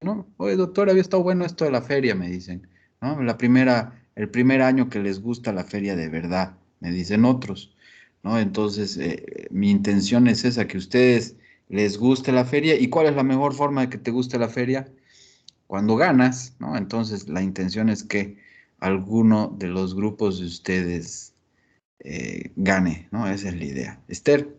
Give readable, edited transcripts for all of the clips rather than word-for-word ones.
¿no? Oye, doctor, había estado bueno esto de la feria, me dicen, ¿no? El primer año que les gusta la feria de verdad, me dicen otros, ¿no? Entonces, mi intención es esa, que a ustedes les guste la feria. ¿Y cuál es la mejor forma de que te guste la feria? Cuando ganas, ¿no? Entonces, la intención es que alguno de los grupos de ustedes gane, ¿no? Esa es la idea. Esther.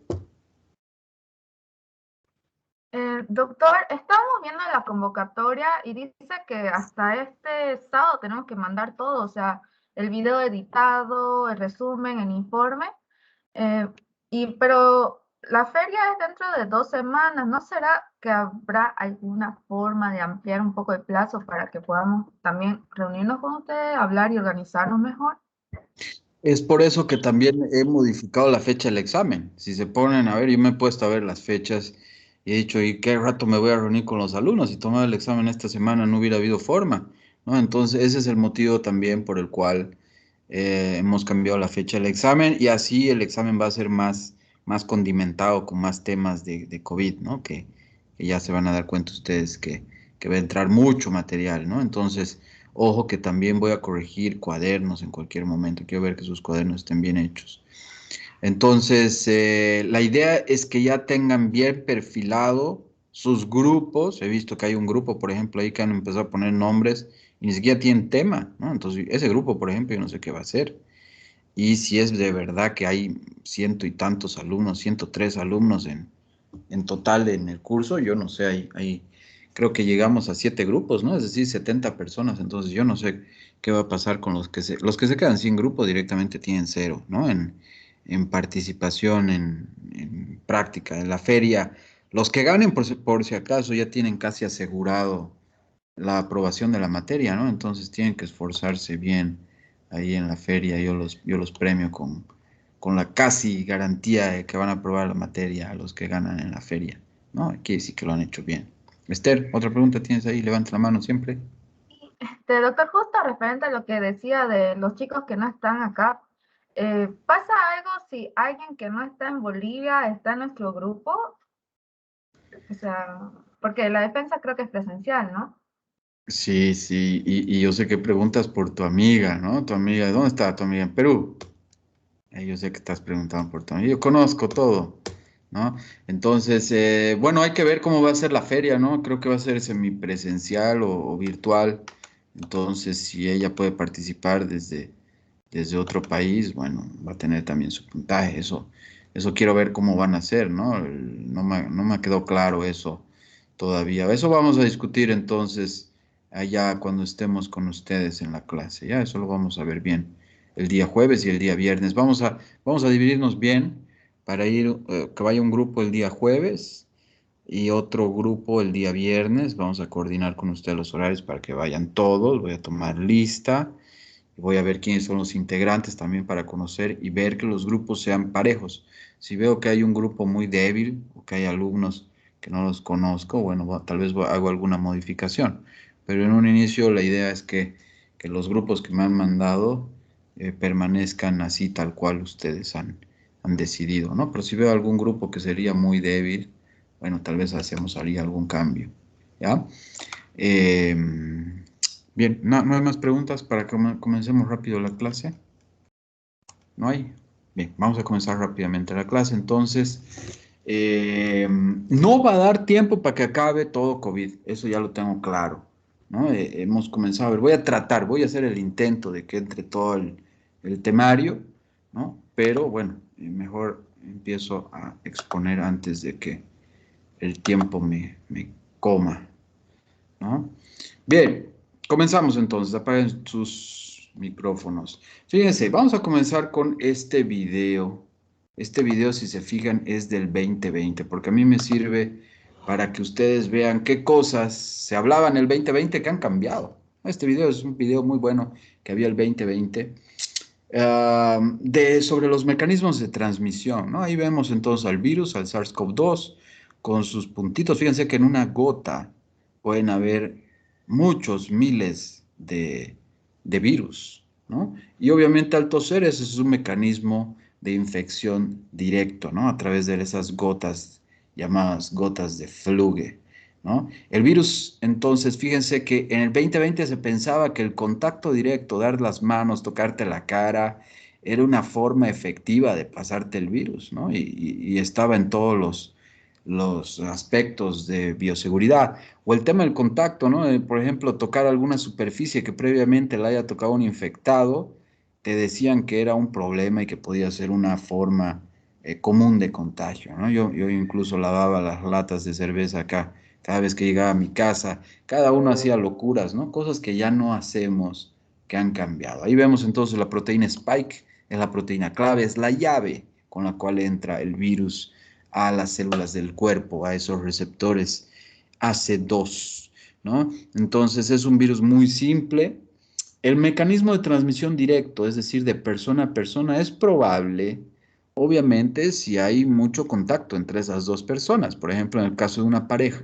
Doctor, estamos viendo la convocatoria y dice que hasta este sábado tenemos que mandar todo, o sea, el video editado, el resumen, el informe. eh, pero la feria es dentro de 2 semanas. ¿No será que habrá alguna forma de ampliar un poco el plazo para que podamos también reunirnos con ustedes, hablar y organizarnos mejor? Es por eso que también he modificado la fecha del examen. Si se ponen a ver, yo me he puesto a ver las fechas y he dicho, ¿y qué rato me voy a reunir con los alumnos? Si tomaba el examen esta semana no hubiera habido forma, ¿no? Entonces, ese es el motivo también por el cual hemos cambiado la fecha del examen y así el examen va a ser más condimentado con más temas de COVID, ¿no? Que ya se van a dar cuenta ustedes que va a entrar mucho material, ¿no? Entonces, ojo que también voy a corregir cuadernos en cualquier momento. Quiero ver que sus cuadernos estén bien hechos. Entonces, la idea es que ya tengan bien perfilado sus grupos. He visto que hay un grupo, por ejemplo, ahí que han empezado a poner nombres y ni siquiera tienen tema, ¿no? Entonces, ese grupo, por ejemplo, yo no sé qué va a hacer. Y si es de verdad que hay ciento y tantos alumnos, 103 alumnos en total en el curso, yo no sé, creo que llegamos a 7 grupos, ¿no? Es decir, 70 personas, entonces yo no sé qué va a pasar con los que se quedan sin grupo directamente tienen cero, ¿no? En participación, en práctica, en la feria. Los que ganen, por si acaso, ya tienen casi asegurado la aprobación de la materia, ¿no? Entonces tienen que esforzarse bien ahí en la feria. Yo los premio con la casi garantía de que van a aprobar la materia a los que ganan en la feria, ¿no? Quiere decir que lo han hecho bien. Esther, otra pregunta tienes ahí, levanta la mano siempre. Doctor, justo referente a lo que decía de los chicos que no están acá, ¿pasa algo si alguien que no está en Bolivia está en nuestro grupo? O sea, porque la defensa creo que es presencial, ¿no? Sí, sí, y yo sé que preguntas por tu amiga, ¿no? Tu amiga, ¿dónde está tu amiga? En Perú. Yo sé que estás preguntando por tu amiga. Yo conozco todo, ¿no? Entonces, bueno, hay que ver cómo va a ser la feria, ¿no? Creo que va a ser semipresencial o virtual. Entonces, si ella puede participar desde otro país, bueno, va a tener también su puntaje. Eso quiero ver cómo van a hacer, ¿no? No me quedó claro eso todavía. Eso vamos a discutir entonces allá cuando estemos con ustedes en la clase. Ya, eso lo vamos a ver bien el día jueves y el día viernes. Vamos a dividirnos bien para ir, que vaya un grupo el día jueves y otro grupo el día viernes. Vamos a coordinar con ustedes los horarios para que vayan todos. Voy a tomar lista. Voy a ver quiénes son los integrantes también para conocer y ver que los grupos sean parejos. Si veo que hay un grupo muy débil o que hay alumnos que no los conozco, bueno, tal vez hago alguna modificación. Pero en un inicio la idea es que los grupos que me han mandado permanezcan así tal cual ustedes han decidido, ¿no? Pero si veo algún grupo que sería muy débil, bueno, tal vez hacemos ahí algún cambio, ¿ya? Eh, Bien, no hay más preguntas para que comencemos rápido la clase. ¿No hay? Bien, vamos a comenzar rápidamente la clase. Entonces, no va a dar tiempo para que acabe todo COVID. Eso ya lo tengo claro, ¿no? Hemos comenzado a ver, voy a hacer el intento de que entre todo el temario, ¿no? Pero bueno, mejor empiezo a exponer antes de que el tiempo me coma, ¿no? Bien, comenzamos entonces. Apaguen sus micrófonos. Fíjense, vamos a comenzar con este video. Este video, si se fijan, es del 2020, porque a mí me sirve para que ustedes vean qué cosas se hablaban en el 2020 que han cambiado. Este video es un video muy bueno que había el 2020 sobre los mecanismos de transmisión, ¿no? Ahí vemos entonces al virus, al SARS-CoV-2, con sus puntitos. Fíjense que en una gota pueden haber muchos miles de virus, ¿no? Y obviamente al toser ese es un mecanismo de infección directo, ¿no? A través de esas gotas llamadas gotas de fluge, ¿no? El virus, entonces, fíjense que en el 2020 se pensaba que el contacto directo, dar las manos, tocarte la cara, era una forma efectiva de pasarte el virus, ¿no? Y estaba en todos los aspectos de bioseguridad. O el tema del contacto, ¿no? Por ejemplo, tocar alguna superficie que previamente le haya tocado un infectado, te decían que era un problema y que podía ser una forma común de contagio, ¿no? Yo incluso lavaba las latas de cerveza acá cada vez que llegaba a mi casa, cada uno hacía locuras, ¿no? Cosas que ya no hacemos, que han cambiado. Ahí vemos entonces la proteína Spike, es la proteína clave, es la llave con la cual entra el virus a las células del cuerpo, a esos receptores AC2, ¿no? Entonces es un virus muy simple. El mecanismo de transmisión directo, es decir, de persona a persona, es probable, obviamente, si hay mucho contacto entre esas dos personas. Por ejemplo, en el caso de una pareja,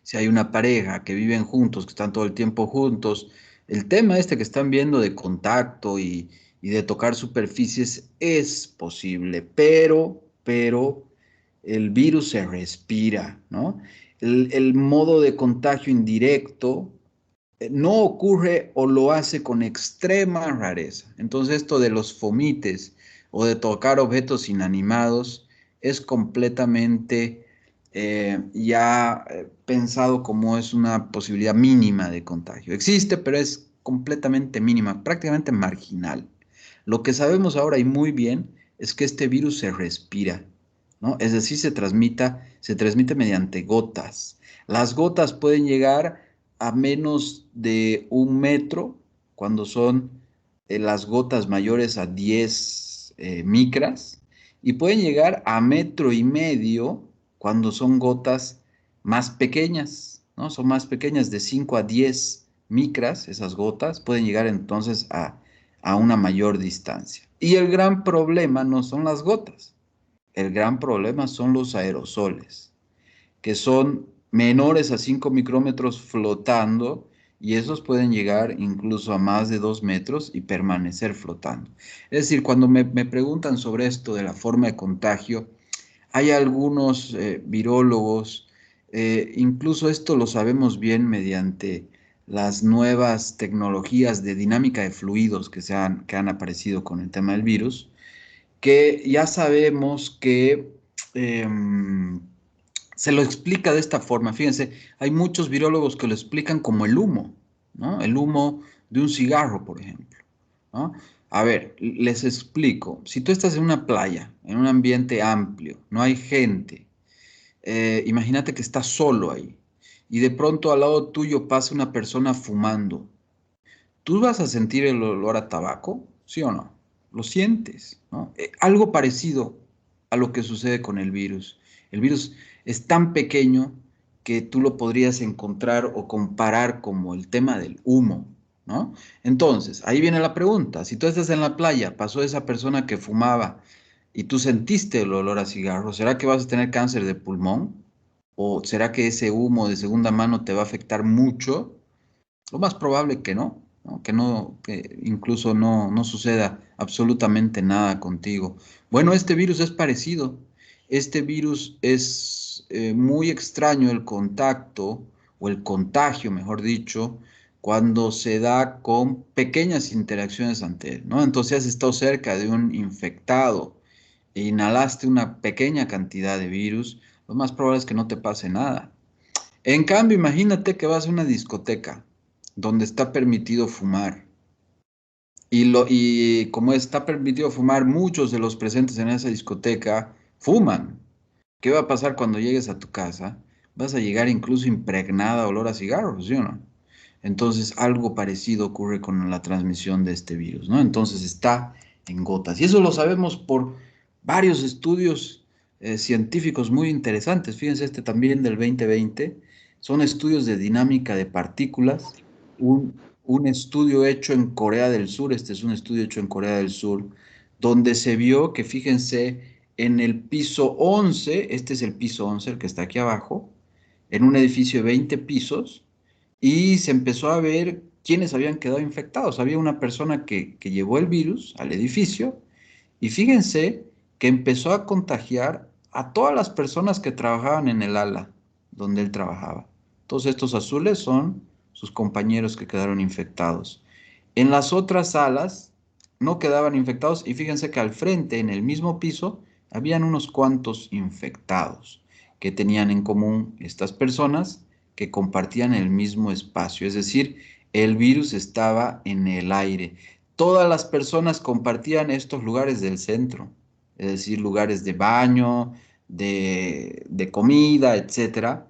si hay una pareja que viven juntos, que están todo el tiempo juntos, el tema este que están viendo de contacto y de tocar superficies es posible, pero el virus se respira, ¿no? El modo de contagio indirecto no ocurre o lo hace con extrema rareza. Entonces esto de los fomites o de tocar objetos inanimados es completamente ya pensado como es una posibilidad mínima de contagio. Existe, pero es completamente mínima, prácticamente marginal. Lo que sabemos ahora y muy bien es que este virus se respira, ¿no? Es decir, se transmite mediante gotas. Las gotas pueden llegar a menos de 1 metro cuando son las gotas mayores a 10 micras y pueden llegar a 1,5 metros cuando son gotas más pequeñas, ¿no? Son más pequeñas, de 5 a 10 micras, esas gotas pueden llegar entonces a una mayor distancia. Y el gran problema no son las gotas, el gran problema son los aerosoles, que son menores a 5 micrómetros flotando y esos pueden llegar incluso a más de 2 metros y permanecer flotando. Es decir, cuando me preguntan sobre esto de la forma de contagio, hay algunos virólogos, incluso esto lo sabemos bien mediante las nuevas tecnologías de dinámica de fluidos que han aparecido con el tema del virus, que ya sabemos que se lo explica de esta forma. Fíjense, hay muchos virólogos que lo explican como el humo, ¿no? El humo de un cigarro, por ejemplo, ¿no? A ver, les explico. Si tú estás en una playa, en un ambiente amplio, no hay gente, imagínate que estás solo ahí y de pronto al lado tuyo pasa una persona fumando. ¿Tú vas a sentir el olor a tabaco? ¿Sí o no? Lo sientes, ¿no? Algo parecido a lo que sucede con el virus. El virus es tan pequeño que tú lo podrías encontrar o comparar como el tema del humo, ¿no? Entonces, ahí viene la pregunta. Si tú estás en la playa, pasó esa persona que fumaba y tú sentiste el olor a cigarro, ¿será que vas a tener cáncer de pulmón? ¿O será que ese humo de segunda mano te va a afectar mucho? Lo más probable que no, ¿no? Que no, que incluso no suceda absolutamente nada contigo. Bueno, este virus es parecido. Este virus es muy extraño el contacto o el contagio, mejor dicho, cuando se da con pequeñas interacciones ante él, ¿no? Entonces, has estado cerca de un infectado e inhalaste una pequeña cantidad de virus, lo más probable es que no te pase nada. En cambio, imagínate que vas a una discoteca donde está permitido fumar y como está permitido fumar, muchos de los presentes en esa discoteca fuman. ¿Qué va a pasar cuando llegues a tu casa? Vas a llegar incluso impregnada a olor a cigarros, ¿sí o no? Entonces, algo parecido ocurre con la transmisión de este virus, ¿no? Entonces, está en gotas. Y eso lo sabemos por varios estudios científicos muy interesantes. Fíjense, este también del 2020. Son estudios de dinámica de partículas. Un estudio hecho en Corea del Sur, este es un estudio hecho en Corea del Sur, donde se vio que, fíjense, en el piso 11, este es el piso 11, el que está aquí abajo, en un edificio de 20 pisos, y se empezó a ver quiénes habían quedado infectados. Había una persona que llevó el virus al edificio y fíjense que empezó a contagiar a todas las personas que trabajaban en el ala donde él trabajaba. Todos estos azules son sus compañeros que quedaron infectados. En las otras salas no quedaban infectados y fíjense que al frente, en el mismo piso, habían unos cuantos infectados que tenían en común estas personas que compartían el mismo espacio, es decir, el virus estaba en el aire. Todas las personas compartían estos lugares del centro, es decir, lugares de baño, de comida, etcétera.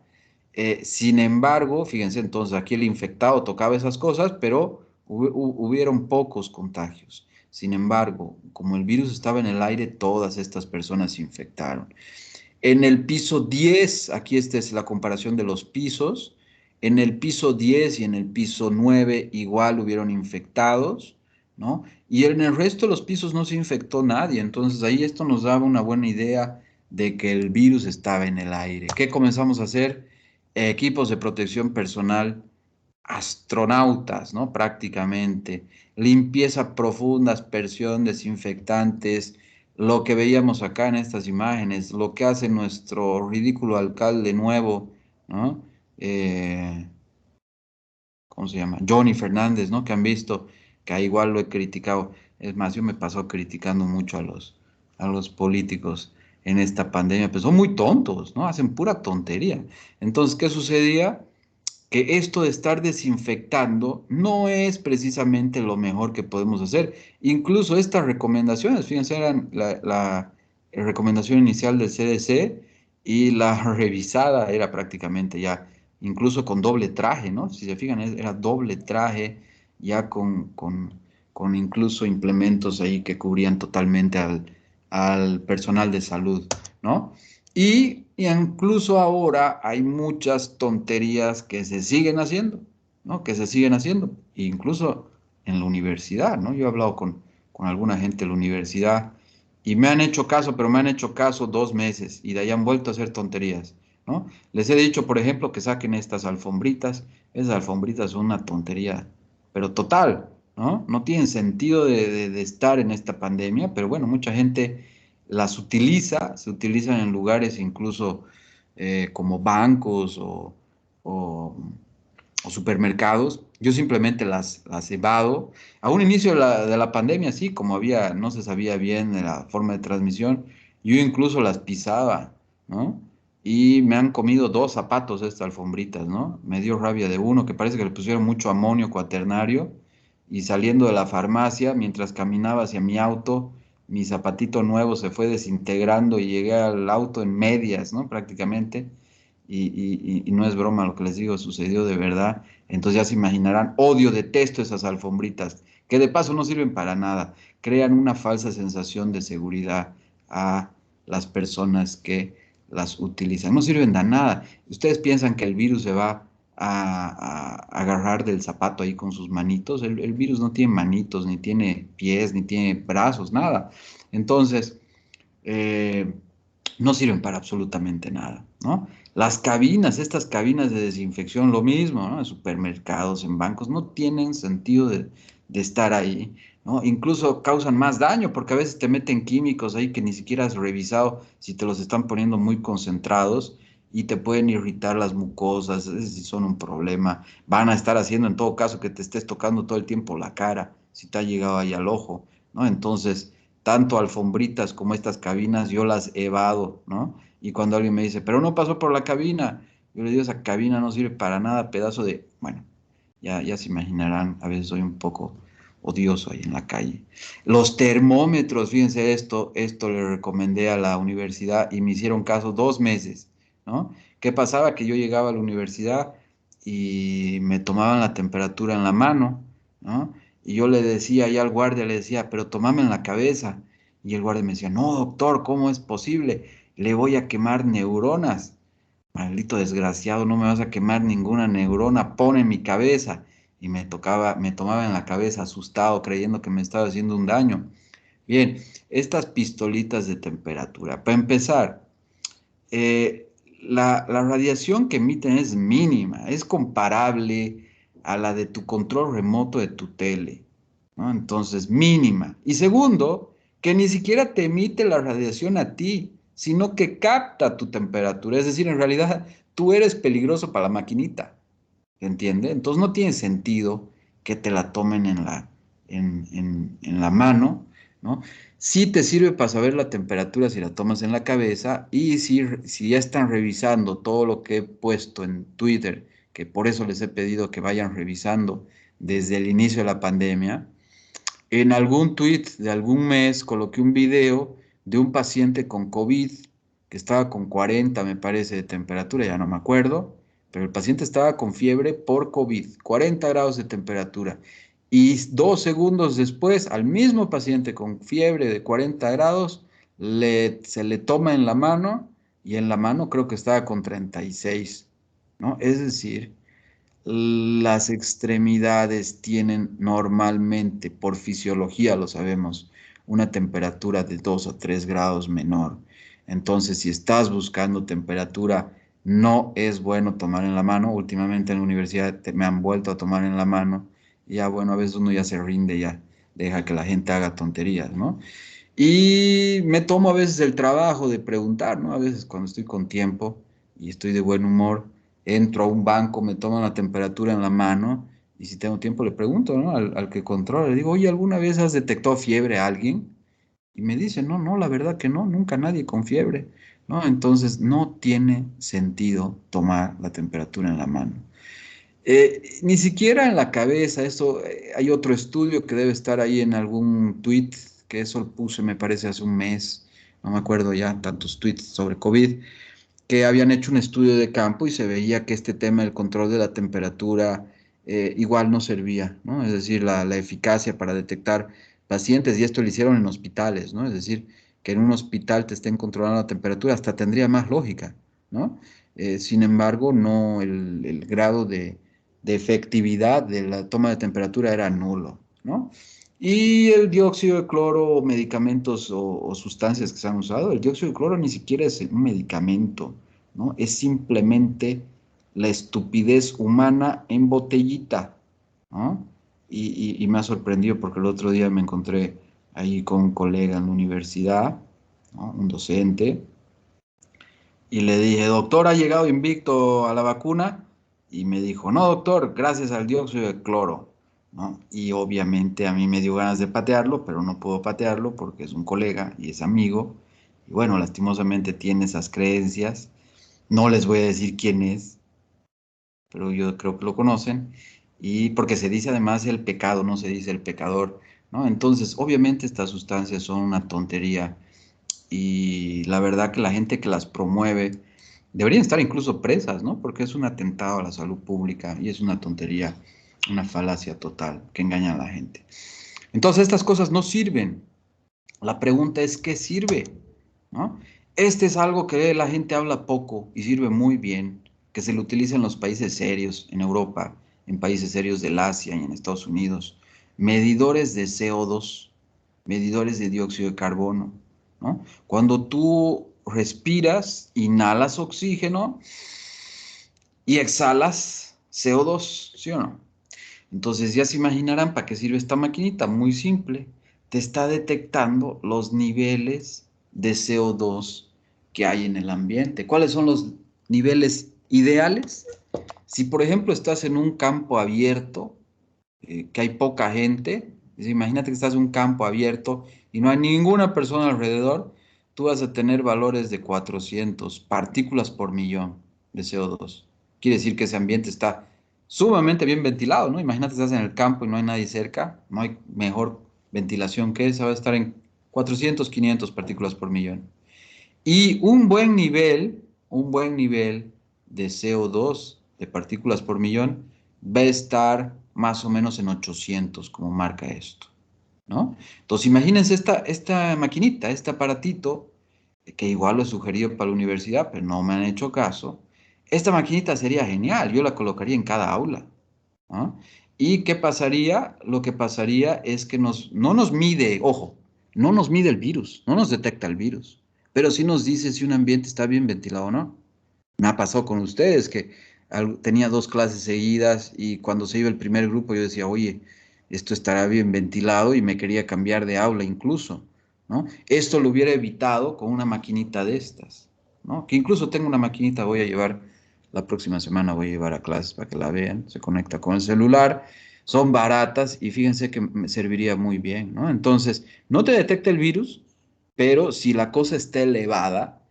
Sin embargo, fíjense entonces, aquí el infectado tocaba esas cosas, pero hubieron pocos contagios. Sin embargo, como el virus estaba en el aire, todas estas personas se infectaron. En el piso 10, aquí esta es la comparación de los pisos, en el piso 10 y en el piso 9 igual hubieron infectados, ¿no? Y en el resto de los pisos no se infectó nadie, entonces ahí esto nos daba una buena idea de que el virus estaba en el aire. ¿Qué comenzamos a hacer? Equipos de protección personal, astronautas, ¿no? Prácticamente, limpieza profunda, aspersión, desinfectantes, lo que veíamos acá en estas imágenes, lo que hace nuestro ridículo alcalde nuevo, ¿no? Eh, ¿Cómo se llama? Johnny Fernández, ¿no? Que han visto, que igual lo he criticado. Es más, yo me paso criticando mucho a los políticos en esta pandemia, pues son muy tontos, ¿no? Hacen pura tontería. Entonces, ¿qué sucedía? Que esto de estar desinfectando no es precisamente lo mejor que podemos hacer. Incluso estas recomendaciones, fíjense, eran la recomendación inicial del CDC y la revisada era prácticamente ya, incluso con doble traje, ¿no? Si se fijan, era doble traje, ya con incluso implementos ahí que cubrían totalmente al personal de salud, ¿no? Y incluso ahora hay muchas tonterías que se siguen haciendo, ¿no? Que se siguen haciendo, incluso en la universidad, ¿no? Yo he hablado con alguna gente de la universidad y me han hecho caso, pero me han hecho caso 2 meses y de ahí han vuelto a hacer tonterías, ¿no? Les he dicho, por ejemplo, que saquen estas alfombritas. Esas alfombritas son una tontería, pero total, ¿no? No tienen sentido de estar en esta pandemia, pero bueno, mucha gente las utiliza, se utilizan en lugares incluso como bancos o- o supermercados. Yo simplemente las evado. A un inicio de la pandemia, sí, como había, no se sabía bien de la forma de transmisión, yo incluso las pisaba, ¿no? Y me han comido 2 zapatos estas alfombritas, ¿no? Me dio rabia de uno que parece que le pusieron mucho amonio cuaternario y saliendo de la farmacia, mientras caminaba hacia mi auto, mi zapatito nuevo se fue desintegrando y llegué al auto en medias, ¿no? Prácticamente. Y no es broma lo que les digo, sucedió de verdad. Entonces ya se imaginarán, odio, detesto esas alfombritas, que de paso no sirven para nada. Crean una falsa sensación de seguridad a las personas que las utilizan. No sirven de nada. Ustedes piensan que el virus se va a agarrar del zapato ahí con sus manitos. El virus no tiene manitos, ni tiene pies, ni tiene brazos, nada. Entonces, eh, no sirven para absolutamente nada, ¿no? Las cabinas, estas cabinas de desinfección, lo mismo, ¿no? En supermercados, en bancos, no tienen sentido de estar ahí, ¿no? Incluso causan más daño porque a veces te meten químicos ahí que ni siquiera has revisado si te los están poniendo muy concentrados y te pueden irritar las mucosas, es sí son un problema. Van a estar haciendo en todo caso que te estés tocando todo el tiempo la cara, si te ha llegado ahí al ojo, ¿no? Entonces tanto alfombritas como estas cabinas, yo las evado, ¿no? Y cuando alguien me dice, pero no pasó por la cabina, yo le digo, esa cabina no sirve para nada, pedazo de, bueno, ya se imaginarán, a veces soy un poco odioso ahí en la calle. Los termómetros, fíjense esto le recomendé a la universidad y me hicieron caso 2 meses, ¿no? ¿Qué pasaba? Que yo llegaba a la universidad y me tomaban la temperatura en la mano, ¿no? Y yo le decía ahí al guardia, le decía, pero tomame en la cabeza. Y el guardia me decía, no, doctor, ¿cómo es posible? Le voy a quemar neuronas. Maldito desgraciado, no me vas a quemar ninguna neurona, pon en mi cabeza. Y me tomaba en la cabeza asustado, creyendo que me estaba haciendo un daño. Bien, estas pistolitas de temperatura. Para empezar, la radiación que emiten es mínima, es comparable a la de tu control remoto de tu tele, ¿no? Entonces, mínima. Y segundo, que ni siquiera te emite la radiación a ti, sino que capta tu temperatura. Es decir, en realidad tú eres peligroso para la maquinita, ¿entiendes? Entonces no tiene sentido que te la tomen en la mano, ¿no? Sí te sirve para saber la temperatura si la tomas en la cabeza y si ya están revisando todo lo que he puesto en Twitter, que por eso les he pedido que vayan revisando desde el inicio de la pandemia. En algún tweet de algún mes coloqué un video de un paciente con COVID que estaba con 40, me parece, de temperatura, ya no me acuerdo, pero el paciente estaba con fiebre por COVID, 40 grados de temperatura. Y 2 segundos después, al mismo paciente con fiebre de 40 grados, se le toma en la mano y en la mano creo que estaba con 36, ¿no? Es decir, las extremidades tienen normalmente, por fisiología lo sabemos, una temperatura de 2 o 3 grados menor. Entonces, si estás buscando temperatura, no es bueno tomar en la mano. Últimamente en la universidad me han vuelto a tomar en la mano. Y ya, bueno, a veces uno ya se rinde, ya deja que la gente haga tonterías, ¿no? Y me tomo a veces el trabajo de preguntar, ¿no? A veces cuando estoy con tiempo y estoy de buen humor, entro a un banco, me toman la temperatura en la mano y si tengo tiempo le pregunto, ¿no? Al que controla, le digo, oye, ¿alguna vez has detectado fiebre a alguien? Y me dice, no, no, la verdad que no, nunca nadie con fiebre, ¿no? Entonces no tiene sentido tomar la temperatura en la mano. Ni siquiera en la cabeza, eso, hay otro estudio que debe estar ahí en algún tweet, que eso lo puse, me parece, hace un mes, no me acuerdo ya, tantos tweets sobre COVID, que habían hecho un estudio de campo y se veía que este tema del control de la temperatura igual no servía, ¿no? Es decir, la eficacia para detectar pacientes, y esto lo hicieron en hospitales, ¿no? Es decir, que en un hospital te estén controlando la temperatura, hasta tendría más lógica, ¿no? Sin embargo, no, el grado de efectividad de la toma de temperatura era nulo, ¿no? Y el dióxido de cloro, medicamentos o sustancias que se han usado, el dióxido de cloro ni siquiera es un medicamento, ¿no? Es simplemente la estupidez humana en botellita, ¿no? Y me ha sorprendido porque el otro día me encontré ahí con un colega en la universidad, ¿no? Un docente, y le dije, doctor, ¿ha llegado invicto a la vacuna? Y me dijo, no, doctor, gracias al dióxido de cloro, ¿no? Y obviamente a mí me dio ganas de patearlo, pero no puedo patearlo porque es un colega y es amigo. Y bueno, lastimosamente tiene esas creencias. No les voy a decir quién es, pero yo creo que lo conocen. Y porque se dice además el pecado, no se dice el pecador, ¿no? Entonces, obviamente estas sustancias son una tontería y la verdad que la gente que las promueve deberían estar incluso presas, ¿no? Porque es un atentado a la salud pública y es una tontería, una falacia total que engaña a la gente. Entonces estas cosas no sirven. La pregunta es, ¿qué sirve? ¿No? Este es algo que la gente habla poco y sirve muy bien, que se lo utiliza en los países serios, en Europa, en países serios del Asia y en Estados Unidos. Medidores de CO2, medidores de dióxido de carbono, ¿no? Cuando tú respiras, inhalas oxígeno y exhalas CO2, ¿sí o no? Entonces ya se imaginarán para qué sirve esta maquinita, muy simple. Te está detectando los niveles de CO2 que hay en el ambiente. ¿Cuáles son los niveles ideales? Si por ejemplo estás en un campo abierto, que hay poca gente, imagínate que estás en un campo abierto y no hay ninguna persona alrededor, tú vas a tener valores de 400 partículas por millón de CO2. Quiere decir que ese ambiente está sumamente bien ventilado, ¿no? Imagínate que estás en el campo y no hay nadie cerca, no hay mejor ventilación que esa, va a estar en 400, 500 partículas por millón. Y un buen nivel de CO2, de partículas por millón, va a estar más o menos en 800, como marca esto, ¿no? Entonces, imagínense esta maquinita, este aparatito, que igual lo he sugerido para la universidad, pero no me han hecho caso. Esta maquinita sería genial, yo la colocaría en cada aula, ¿no? ¿Y qué pasaría? Lo que pasaría es que no nos mide, ojo, no nos mide el virus, no nos detecta el virus, pero sí nos dice si un ambiente está bien ventilado o no. Me ha pasado con ustedes que tenía 2 clases seguidas y cuando se iba el primer grupo yo decía, oye, esto estará bien ventilado y me quería cambiar de aula incluso, ¿no? Esto lo hubiera evitado con una maquinita de estas, ¿no? Que incluso tengo una maquinita, voy a llevar La próxima semana voy a llevar a clases para que la vean. Se conecta con el celular. Son baratas y fíjense que me serviría muy bien, ¿no? Entonces, no te detecta el virus, pero si la cosa está elevada,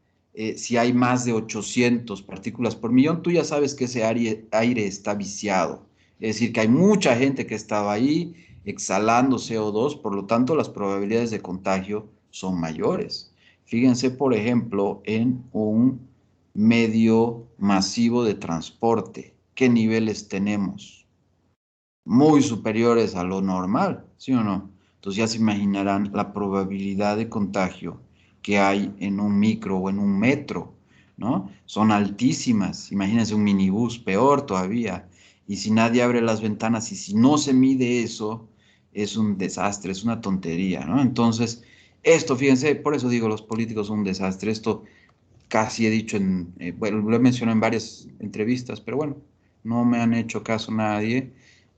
si hay más de 800 partículas por millón, tú ya sabes que ese aire está viciado. Es decir, que hay mucha gente que estaba ahí exhalando CO2, por lo tanto, las probabilidades de contagio son mayores. Fíjense, por ejemplo, en un medio masivo de transporte. ¿Qué niveles tenemos? Muy superiores a lo normal, ¿sí o no? Entonces ya se imaginarán la probabilidad de contagio que hay en un micro o en un metro, ¿no? Son altísimas. Imagínense un minibús, peor todavía. Y si nadie abre las ventanas y si no se mide eso, es un desastre, es una tontería, ¿no? Entonces, esto, fíjense, por eso digo, los políticos son un desastre. Esto casi he dicho bueno, lo he mencionado en varias entrevistas, pero bueno, no me han hecho caso nadie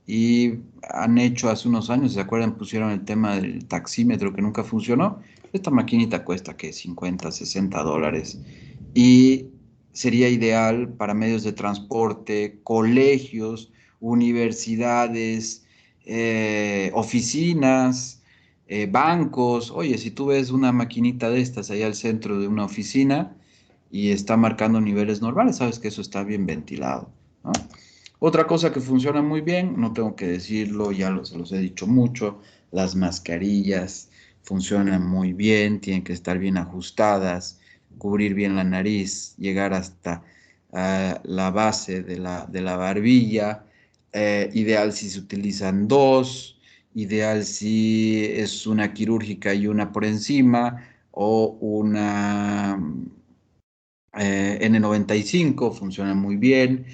y han hecho hace unos años, ¿se acuerdan? Pusieron el tema del taxímetro que nunca funcionó. Esta maquinita cuesta que 50, $60 y sería ideal para medios de transporte, colegios, universidades, oficinas, bancos. Oye, si tú ves una maquinita de estas allá al centro de una oficina, y está marcando niveles normales, sabes que eso está bien ventilado, ¿no? Otra cosa que funciona muy bien, no tengo que decirlo, se los he dicho mucho, las mascarillas funcionan muy bien, tienen que estar bien ajustadas, cubrir bien la nariz, llegar hasta la base de la barbilla, ideal si se utilizan dos, ideal si es una quirúrgica y una por encima, o una N95 funciona muy bien.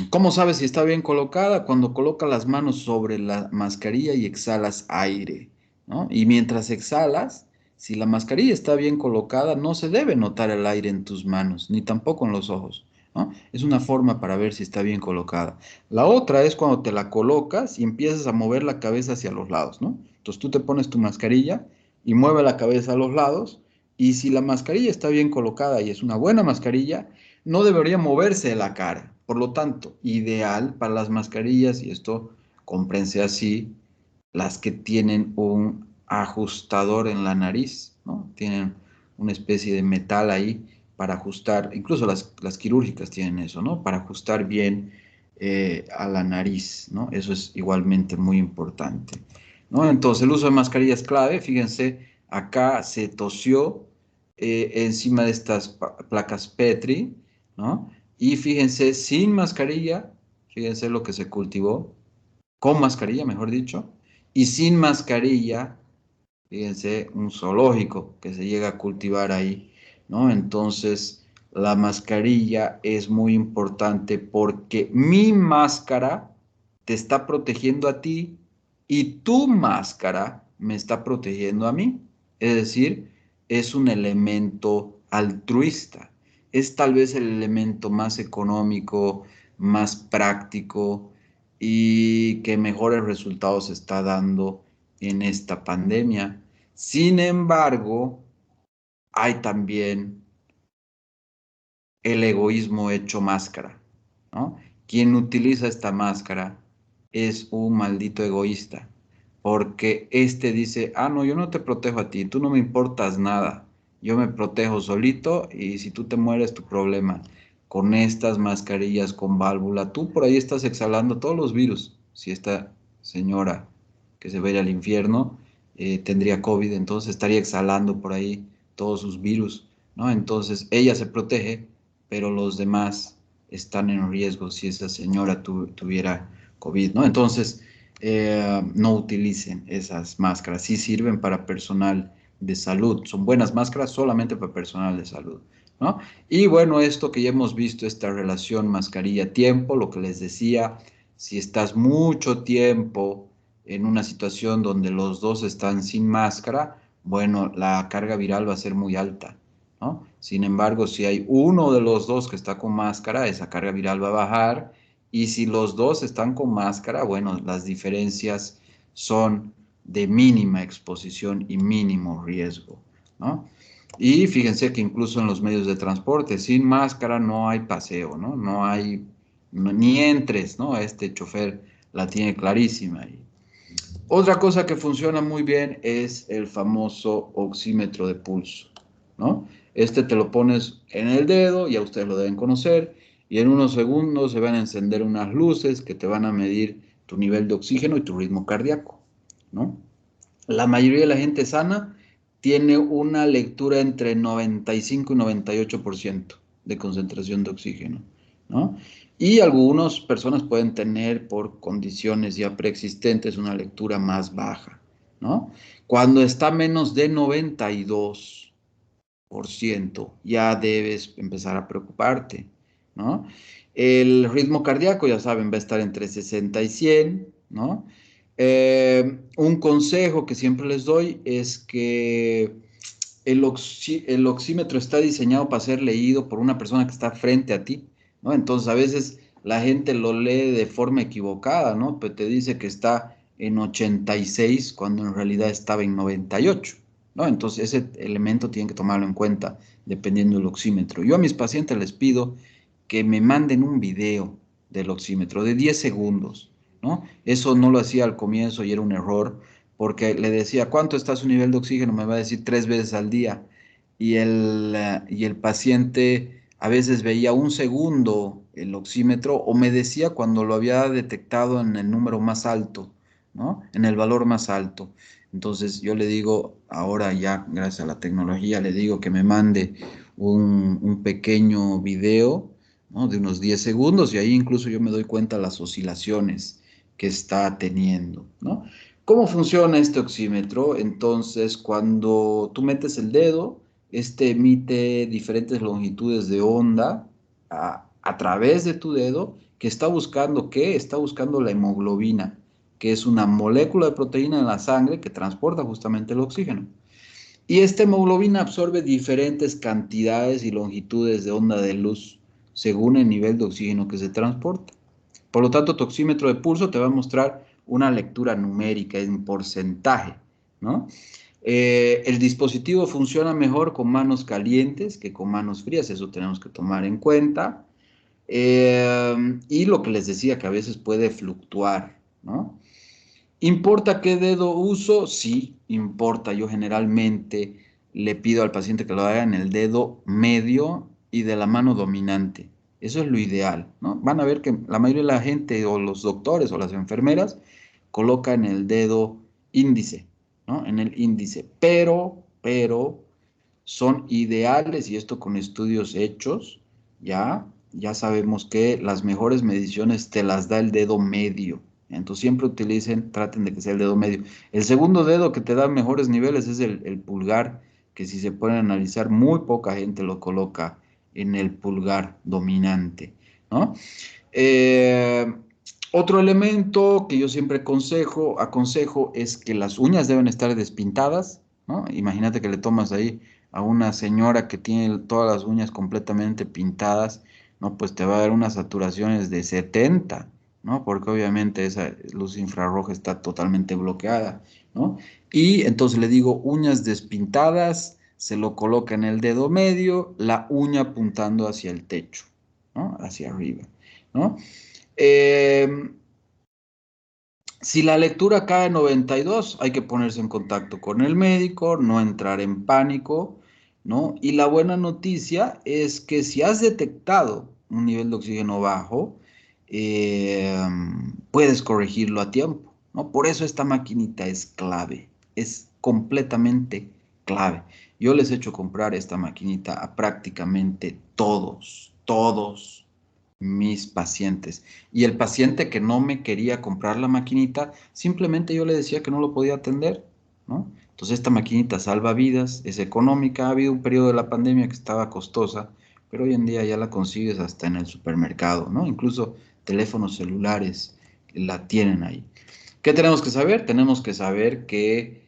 ¿Cómo sabes si está bien colocada? Cuando colocas las manos sobre la mascarilla y exhalas aire, ¿no? Y mientras exhalas, si la mascarilla está bien colocada, no se debe notar el aire en tus manos, ni tampoco en los ojos, ¿no? Es una forma para ver si está bien colocada. La otra es cuando te la colocas y empiezas a mover la cabeza hacia los lados, ¿no? Entonces tú te pones tu mascarilla y mueve la cabeza a los lados y si la mascarilla está bien colocada y es una buena mascarilla, no debería moverse la cara. Por lo tanto, ideal para las mascarillas, y esto comprense así, las que tienen un ajustador en la nariz, ¿no? Tienen una especie de metal ahí para ajustar, incluso las quirúrgicas tienen eso, ¿no? Para ajustar bien a la nariz, ¿no? Eso es igualmente muy importante, ¿no? Entonces, el uso de mascarilla es clave. Fíjense, acá se tosió encima de estas placas Petri, ¿no? Y fíjense, sin mascarilla, fíjense lo que se cultivó, con mascarilla, mejor dicho, y sin mascarilla, fíjense, un zoológico que se llega a cultivar ahí, ¿no? Entonces, la mascarilla es muy importante porque mi máscara te está protegiendo a ti y tu máscara me está protegiendo a mí. Es decir, es un elemento altruista. Es tal vez el elemento más económico, más práctico y que mejores resultados está dando en esta pandemia. Sin embargo, hay también el egoísmo hecho máscara, ¿no? Quien utiliza esta máscara es un maldito egoísta, porque este dice, ah, no, yo no te protejo a ti, tú no me importas nada, yo me protejo solito y si tú te mueres, tu problema. Con estas mascarillas con válvula, tú por ahí estás exhalando todos los virus. Si esta señora que se va a ir al infierno tendría COVID, entonces estaría exhalando por ahí todos sus virus, ¿no? Entonces ella se protege, pero los demás están en riesgo si esa señora tuviera COVID, ¿no? Entonces, no utilicen esas máscaras. Sí sirven para personal de salud. Son buenas máscaras solamente para personal de salud, ¿no? Y bueno, esto que ya hemos visto, esta relación mascarilla-tiempo, lo que les decía, si estás mucho tiempo en una situación donde los dos están sin máscara, bueno, la carga viral va a ser muy alta, ¿no? Sin embargo, si hay uno de los dos que está con máscara, esa carga viral va a bajar. Y si los dos están con máscara, bueno, las diferencias son de mínima exposición y mínimo riesgo, ¿no? Y fíjense que incluso en los medios de transporte, sin máscara no hay paseo, ¿no? No hay, ni entres, ¿no? Este chofer la tiene clarísima. Y otra cosa que funciona muy bien es el famoso oxímetro de pulso, ¿no? Este te lo pones en el dedo, ya ustedes lo deben conocer, y en unos segundos se van a encender unas luces que te van a medir tu nivel de oxígeno y tu ritmo cardíaco, ¿no? La mayoría de la gente sana tiene una lectura entre 95 y 98% de concentración de oxígeno, ¿no? Y algunas personas pueden tener por condiciones ya preexistentes una lectura más baja, ¿no? Cuando está menos de 92% ya debes empezar a preocuparte, ¿no? El ritmo cardíaco, ya saben, va a estar entre 60 y 100, ¿no? Un consejo que siempre les doy es que el oxímetro está diseñado para ser leído por una persona que está frente a ti, ¿no? Entonces a veces la gente lo lee de forma equivocada, ¿no? Pero te dice que está en 86 cuando en realidad estaba en 98, ¿no? Entonces ese elemento tienen que tomarlo en cuenta dependiendo del oxímetro. Yo a mis pacientes les pido que me manden un video del oxímetro de 10 segundos, ¿no? Eso no lo hacía al comienzo y era un error porque le decía, ¿cuánto está su nivel de oxígeno? Me va a decir 3 veces al día. Y el paciente a veces veía un segundo el oxímetro o me decía cuando lo había detectado en el número más alto, ¿no? En el valor más alto. Entonces yo le digo, ahora ya, gracias a la tecnología, le digo que me mande un pequeño video, ¿no? De unos 10 segundos y ahí incluso yo me doy cuenta de las oscilaciones que está teniendo, ¿no? ¿Cómo funciona este oxímetro? Entonces, cuando tú metes el dedo, este emite diferentes longitudes de onda a través de tu dedo, que está buscando ¿qué? Está buscando la hemoglobina, que es una molécula de proteína en la sangre que transporta justamente el oxígeno. Y esta hemoglobina absorbe diferentes cantidades y longitudes de onda de luz según el nivel de oxígeno que se transporta. Por lo tanto, tu oxímetro de pulso te va a mostrar una lectura numérica en porcentaje, ¿no? El dispositivo funciona mejor con manos calientes que con manos frías, eso tenemos que tomar en cuenta. Y lo que les decía, que a veces puede fluctuar, ¿no? ¿Importa qué dedo uso? Sí, importa. Yo generalmente le pido al paciente que lo haga en el dedo medio y de la mano dominante. Eso es lo ideal, ¿no? Van a ver que la mayoría de la gente o los doctores o las enfermeras colocan el dedo índice, ¿no? En el índice. Pero son ideales y esto con estudios hechos, ya sabemos que las mejores mediciones te las da el dedo medio. Entonces siempre utilicen, traten de que sea el dedo medio. El segundo dedo que te da mejores niveles es el pulgar, que si se pueden analizar, muy poca gente lo coloca en el pulgar dominante, ¿no? Eh, Otro elemento que yo siempre aconsejo es que las uñas deben estar despintadas, ¿no? Imagínate que le tomas ahí a una señora que tiene todas las uñas completamente pintadas, ¿no? Pues te va a dar unas saturaciones de 70, ¿no? Porque obviamente esa luz infrarroja está totalmente bloqueada, ¿no? Y entonces le digo uñas despintadas, se lo coloca en el dedo medio, la uña apuntando hacia el techo, ¿no? Hacia arriba, ¿no? Eh, si la lectura cae en 92, hay que ponerse en contacto con el médico, no entrar en pánico, ¿no? Y la buena noticia es que si has detectado un nivel de oxígeno bajo, eh, puedes corregirlo a tiempo, ¿no? Por eso esta maquinita es clave, es completamente clave. Yo les he hecho comprar esta maquinita a prácticamente todos mis pacientes. Y el paciente que no me quería comprar la maquinita, simplemente yo le decía que no lo podía atender, ¿no? Entonces esta maquinita salva vidas, es económica, ha habido un periodo de la pandemia que estaba costosa, pero hoy en día ya la consigues hasta en el supermercado, ¿no? Incluso teléfonos celulares la tienen ahí. ¿Qué tenemos que saber? Tenemos que saber que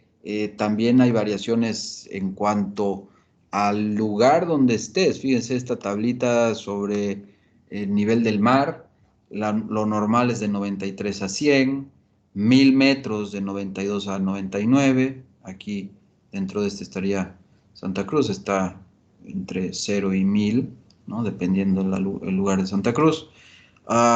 también hay variaciones en cuanto al lugar donde estés. Fíjense esta tablita sobre el nivel del mar. Lo normal es de 93 a 100, 1000 metros de 92 a 99. Aquí dentro de este estaría Santa Cruz está entre 0 y 1000, ¿no? Dependiendo el lugar de Santa Cruz.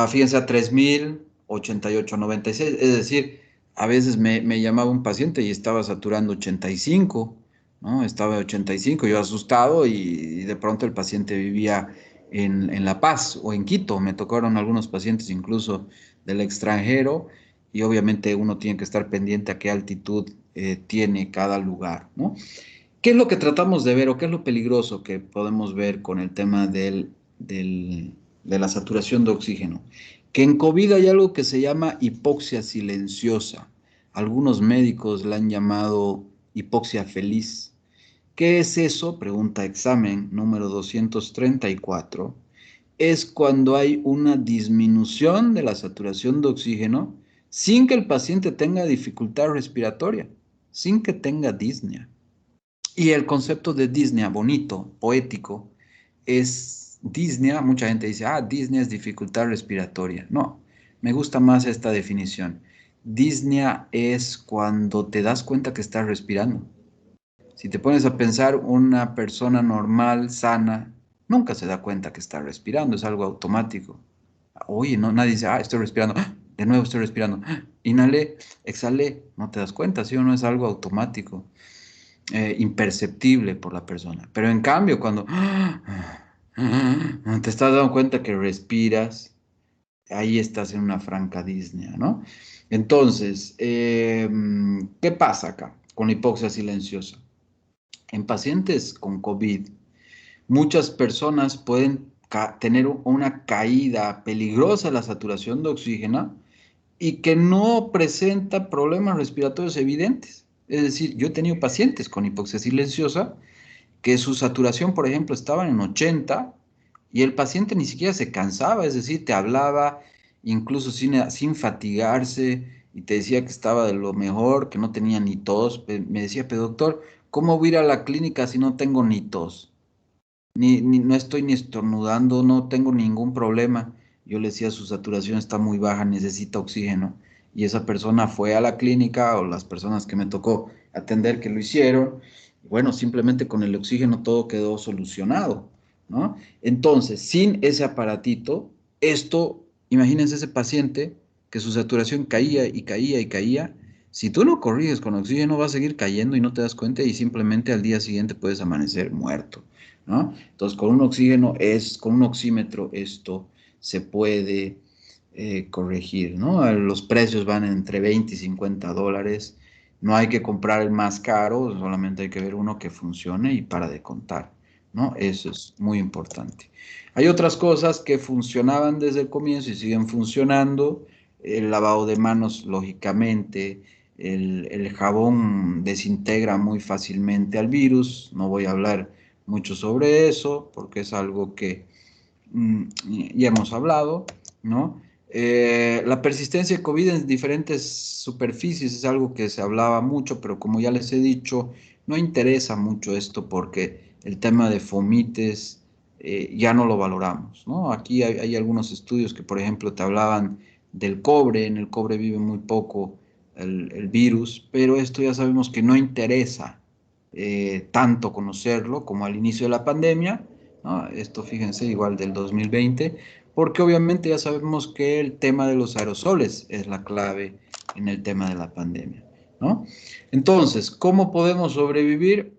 Fíjense, a 3088,96, es decir, a veces me llamaba un paciente y estaba saturando 85, ¿no? Estaba 85, yo asustado y de pronto el paciente vivía en La Paz o en Quito. Me tocaron algunos pacientes incluso del extranjero y obviamente uno tiene que estar pendiente a qué altitud tiene cada lugar, ¿no? ¿Qué es lo que tratamos de ver o qué es lo peligroso que podemos ver con el tema de la saturación de oxígeno? Que en COVID hay algo que se llama hipoxia silenciosa. Algunos médicos la han llamado hipoxia feliz. ¿Qué es eso? Pregunta examen número 234. Es cuando hay una disminución de la saturación de oxígeno sin que el paciente tenga dificultad respiratoria, sin que tenga disnea. Y el concepto de disnea, bonito, poético, es disnea. Mucha gente dice, disnea es dificultad respiratoria. No, me gusta más esta definición. Disnea es cuando te das cuenta que estás respirando. Si te pones a pensar, una persona normal, sana, nunca se da cuenta que está respirando, es algo automático. Oye, no, nadie dice, estoy respirando, de nuevo estoy respirando, inhalé, exhalé, no te das cuenta, ¿sí o no? Es algo automático, imperceptible por la persona. Pero en cambio, cuando te estás dando cuenta que respiras, ahí estás en una franca disnea, ¿no? Entonces, ¿qué pasa acá con la hipoxia silenciosa? En pacientes con COVID, muchas personas pueden tener una caída peligrosa de la saturación de oxígeno y que no presenta problemas respiratorios evidentes. Es decir, yo he tenido pacientes con hipoxia silenciosa que su saturación, por ejemplo, estaba en 80 y el paciente ni siquiera se cansaba, es decir, te hablaba incluso sin fatigarse y te decía que estaba de lo mejor, que no tenía ni tos. Me decía, pero doctor, ¿cómo voy a ir a la clínica si no tengo ni tos? No estoy ni estornudando, no tengo ningún problema. Yo le decía, su saturación está muy baja, necesita oxígeno. Y esa persona fue a la clínica, o las personas que me tocó atender que lo hicieron. Bueno, simplemente con el oxígeno todo quedó solucionado, ¿no? Entonces, sin ese aparatito, esto, imagínense ese paciente que su saturación caía y caía y caía. Si tú lo corriges con oxígeno, va a seguir cayendo y no te das cuenta y simplemente al día siguiente puedes amanecer muerto, ¿no? Entonces, con un oxímetro esto se puede corregir, ¿no? Los precios van entre 20 y 50 dólares. No hay que comprar el más caro, solamente hay que ver uno que funcione y para de contar, ¿no? Eso es muy importante. Hay otras cosas que funcionaban desde el comienzo y siguen funcionando. El lavado de manos, lógicamente. El jabón desintegra muy fácilmente al virus. No voy a hablar mucho sobre eso, porque es algo que ya hemos hablado, ¿no? La persistencia de COVID en diferentes superficies es algo que se hablaba mucho, pero como ya les he dicho, no interesa mucho esto porque el tema de fomites ya no lo valoramos, ¿no? Aquí hay algunos estudios que, por ejemplo, te hablaban del cobre. En el cobre vive muy poco el virus, pero esto ya sabemos que no interesa tanto conocerlo como al inicio de la pandemia, ¿no? Esto, fíjense, igual del 2020, porque obviamente ya sabemos que el tema de los aerosoles es la clave en el tema de la pandemia, ¿no? Entonces, ¿cómo podemos sobrevivir?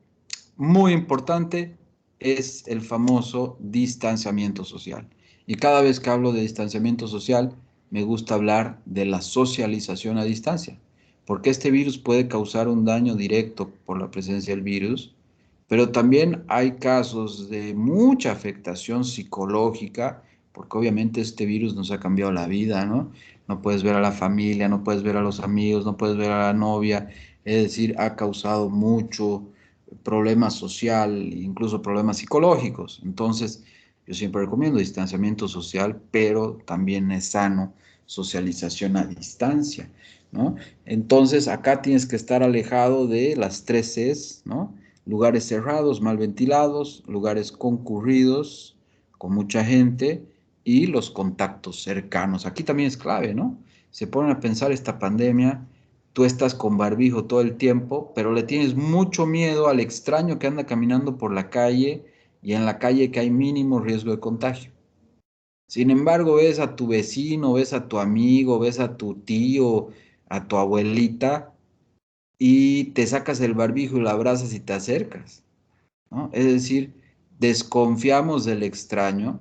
Muy importante es el famoso distanciamiento social. Y cada vez que hablo de distanciamiento social, me gusta hablar de la socialización a distancia, porque este virus puede causar un daño directo por la presencia del virus, pero también hay casos de mucha afectación psicológica, porque obviamente este virus nos ha cambiado la vida, ¿no? No puedes ver a la familia, no puedes ver a los amigos, no puedes ver a la novia, es decir, ha causado mucho problema social, incluso problemas psicológicos. Entonces, yo siempre recomiendo distanciamiento social, pero también es sano socialización a distancia, ¿no? Entonces, acá tienes que estar alejado de las tres Cs, ¿no? Lugares cerrados, mal ventilados, lugares concurridos, con mucha gente, y los contactos cercanos. Aquí también es clave, ¿no? Se ponen a pensar esta pandemia. tú estás con barbijo todo el tiempo, pero le tienes mucho miedo al extraño que anda caminando por la calle y en la calle que hay mínimo riesgo de contagio. Sin embargo, ves a tu vecino, ves a tu amigo, ves a tu tío, a tu abuelita y te sacas el barbijo y la abrazas y te acercas, ¿no? Es decir, desconfiamos del extraño,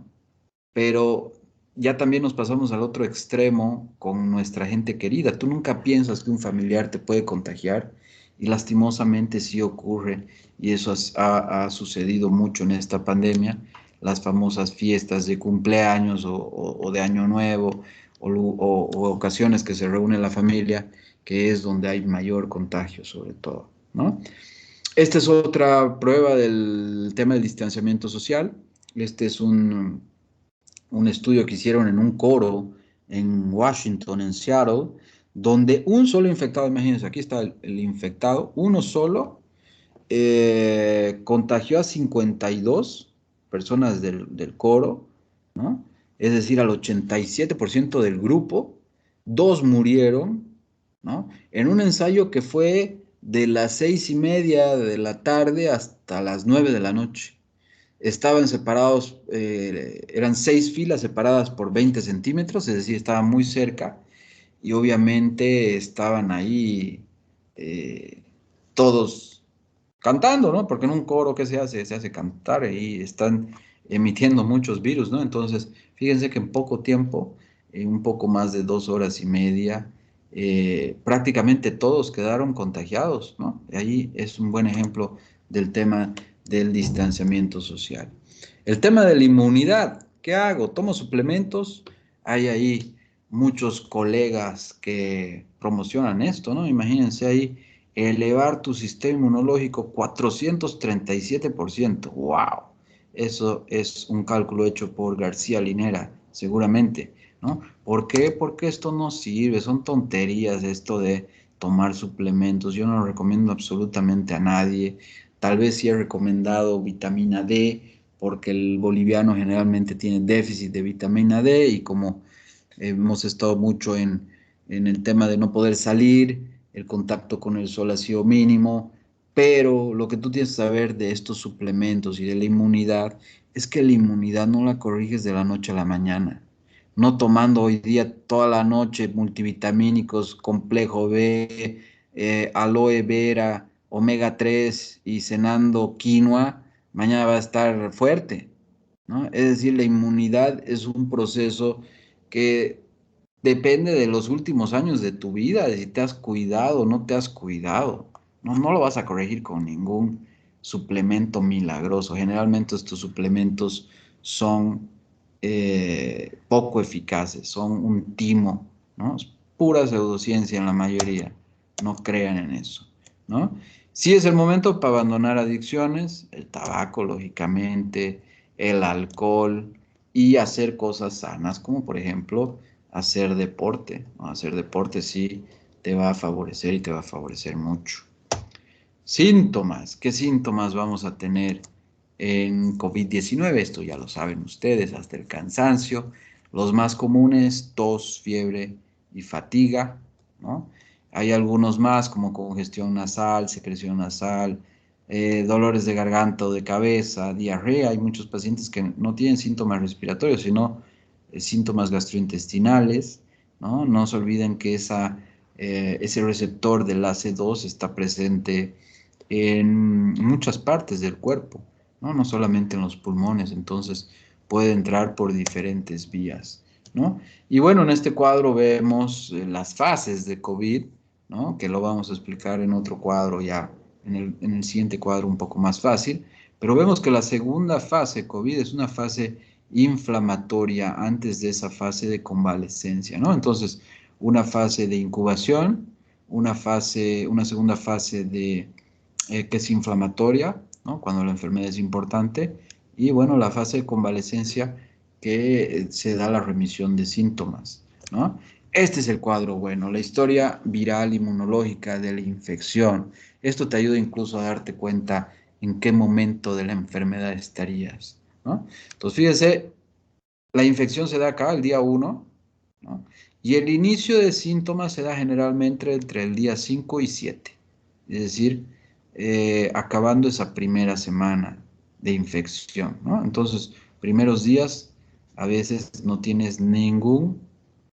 pero ya también nos pasamos al otro extremo con nuestra gente querida. Tú nunca piensas que un familiar te puede contagiar y lastimosamente sí ocurre y eso ha sucedido mucho en esta pandemia. Las famosas fiestas de cumpleaños o de Año Nuevo o ocasiones que se reúne la familia, que es donde hay mayor contagio sobre todo, ¿no? Esta es otra prueba del tema del distanciamiento social. Este es un estudio que hicieron en un coro en Washington, en Seattle, donde un solo infectado, imagínense, aquí está el infectado, uno solo, contagió a 52 personas del coro, ¿no? Es decir, al 87% del grupo, dos murieron, ¿no? En un ensayo que fue de las 6:30 de la tarde hasta las 9 de la noche. Estaban separados, eran 6 filas separadas por 20 centímetros, es decir, estaban muy cerca y obviamente estaban ahí eh, todos cantando, ¿no? Porque en un coro, ¿qué se hace? Se hace cantar y están emitiendo muchos virus, ¿no? Entonces, fíjense que en poco tiempo, en un poco más de 2 horas y media, prácticamente todos quedaron contagiados, ¿no? Y ahí es un buen ejemplo del tema del distanciamiento social. El tema de la inmunidad, ¿qué hago? ¿Tomo suplementos? Hay ahí muchos colegas que promocionan esto, ¿no? Imagínense ahí elevar tu sistema inmunológico 437%. ¡Wow! Eso es un cálculo hecho por García Linera, seguramente, ¿no? ¿Por qué? Porque esto no sirve, son tonterías esto de tomar suplementos. Yo no lo recomiendo absolutamente a nadie. Tal vez sí he recomendado vitamina D, porque el boliviano generalmente tiene déficit de vitamina D y como hemos estado mucho en el tema de no poder salir, el contacto con el sol ha sido mínimo, pero lo que tú tienes que saber de estos suplementos y de la inmunidad es que la inmunidad no la corriges de la noche a la mañana. No tomando hoy día toda la noche multivitamínicos, complejo B, aloe vera, omega 3 y cenando quinoa, mañana va a estar fuerte, ¿no? Es decir, la inmunidad es un proceso que depende de los últimos años de tu vida, de si te has cuidado o no te has cuidado. No, no lo vas a corregir con ningún suplemento milagroso. Generalmente estos suplementos son poco eficaces, son un timo, ¿no? Es pura pseudociencia en la mayoría. No crean en eso, ¿no? Sí es el momento para abandonar adicciones, el tabaco, lógicamente, el alcohol y hacer cosas sanas, como por ejemplo hacer deporte, ¿no? Hacer deporte sí te va a favorecer y te va a favorecer mucho. Síntomas, ¿qué síntomas vamos a tener en COVID-19? Esto ya lo saben ustedes, hasta el cansancio. Los más comunes, tos, fiebre y fatiga, ¿no? Hay algunos más como congestión nasal, secreción nasal, dolores de garganta o de cabeza, diarrea. Hay muchos pacientes que no tienen síntomas respiratorios, sino síntomas gastrointestinales, ¿no? No se olviden que ese receptor del AC2 está presente en muchas partes del cuerpo, ¿no? No solamente en los pulmones, entonces puede entrar por diferentes vías, ¿no? Y bueno, en este cuadro vemos las fases de COVID, ¿no? Que lo vamos a explicar en otro cuadro ya, en el siguiente cuadro un poco más fácil, pero vemos que la segunda fase COVID es una fase inflamatoria antes de esa fase de convalescencia, ¿no? Entonces, una fase de incubación, una segunda fase que es inflamatoria, ¿no? Cuando la enfermedad es importante, y bueno, la fase de convalescencia que se da la remisión de síntomas, ¿no? Este es el cuadro bueno, la historia viral inmunológica de la infección. Esto te ayuda incluso a darte cuenta en qué momento de la enfermedad estarías, ¿no? Entonces, fíjese, la infección se da acá el día 1, ¿no? Y el inicio de síntomas se da generalmente entre el día 5 y 7, es decir, acabando esa primera semana de infección, ¿no? Entonces, primeros días a veces no tienes ningún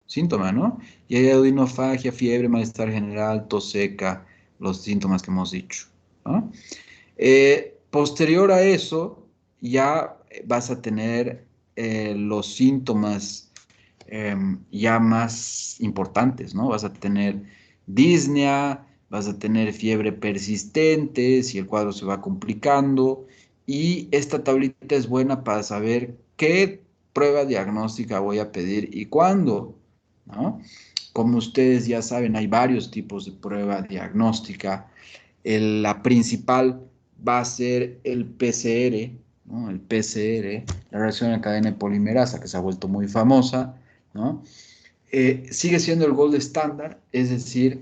síntoma, ¿no? Y hay odinofagia, fiebre, malestar general, tos seca, los síntomas que hemos dicho, ¿no? Posterior a eso, ya vas a tener los síntomas ya más importantes, ¿no? Vas a tener disnea, vas a tener fiebre persistente, si el cuadro se va complicando, y esta tablita es buena para saber qué prueba diagnóstica voy a pedir y cuándo, ¿no? Como ustedes ya saben, hay varios tipos de prueba diagnóstica. La principal va a ser el PCR, ¿no? El PCR, la reacción en cadena de polimerasa, que se ha vuelto muy famosa, ¿no? Sigue siendo el gold estándar, es decir,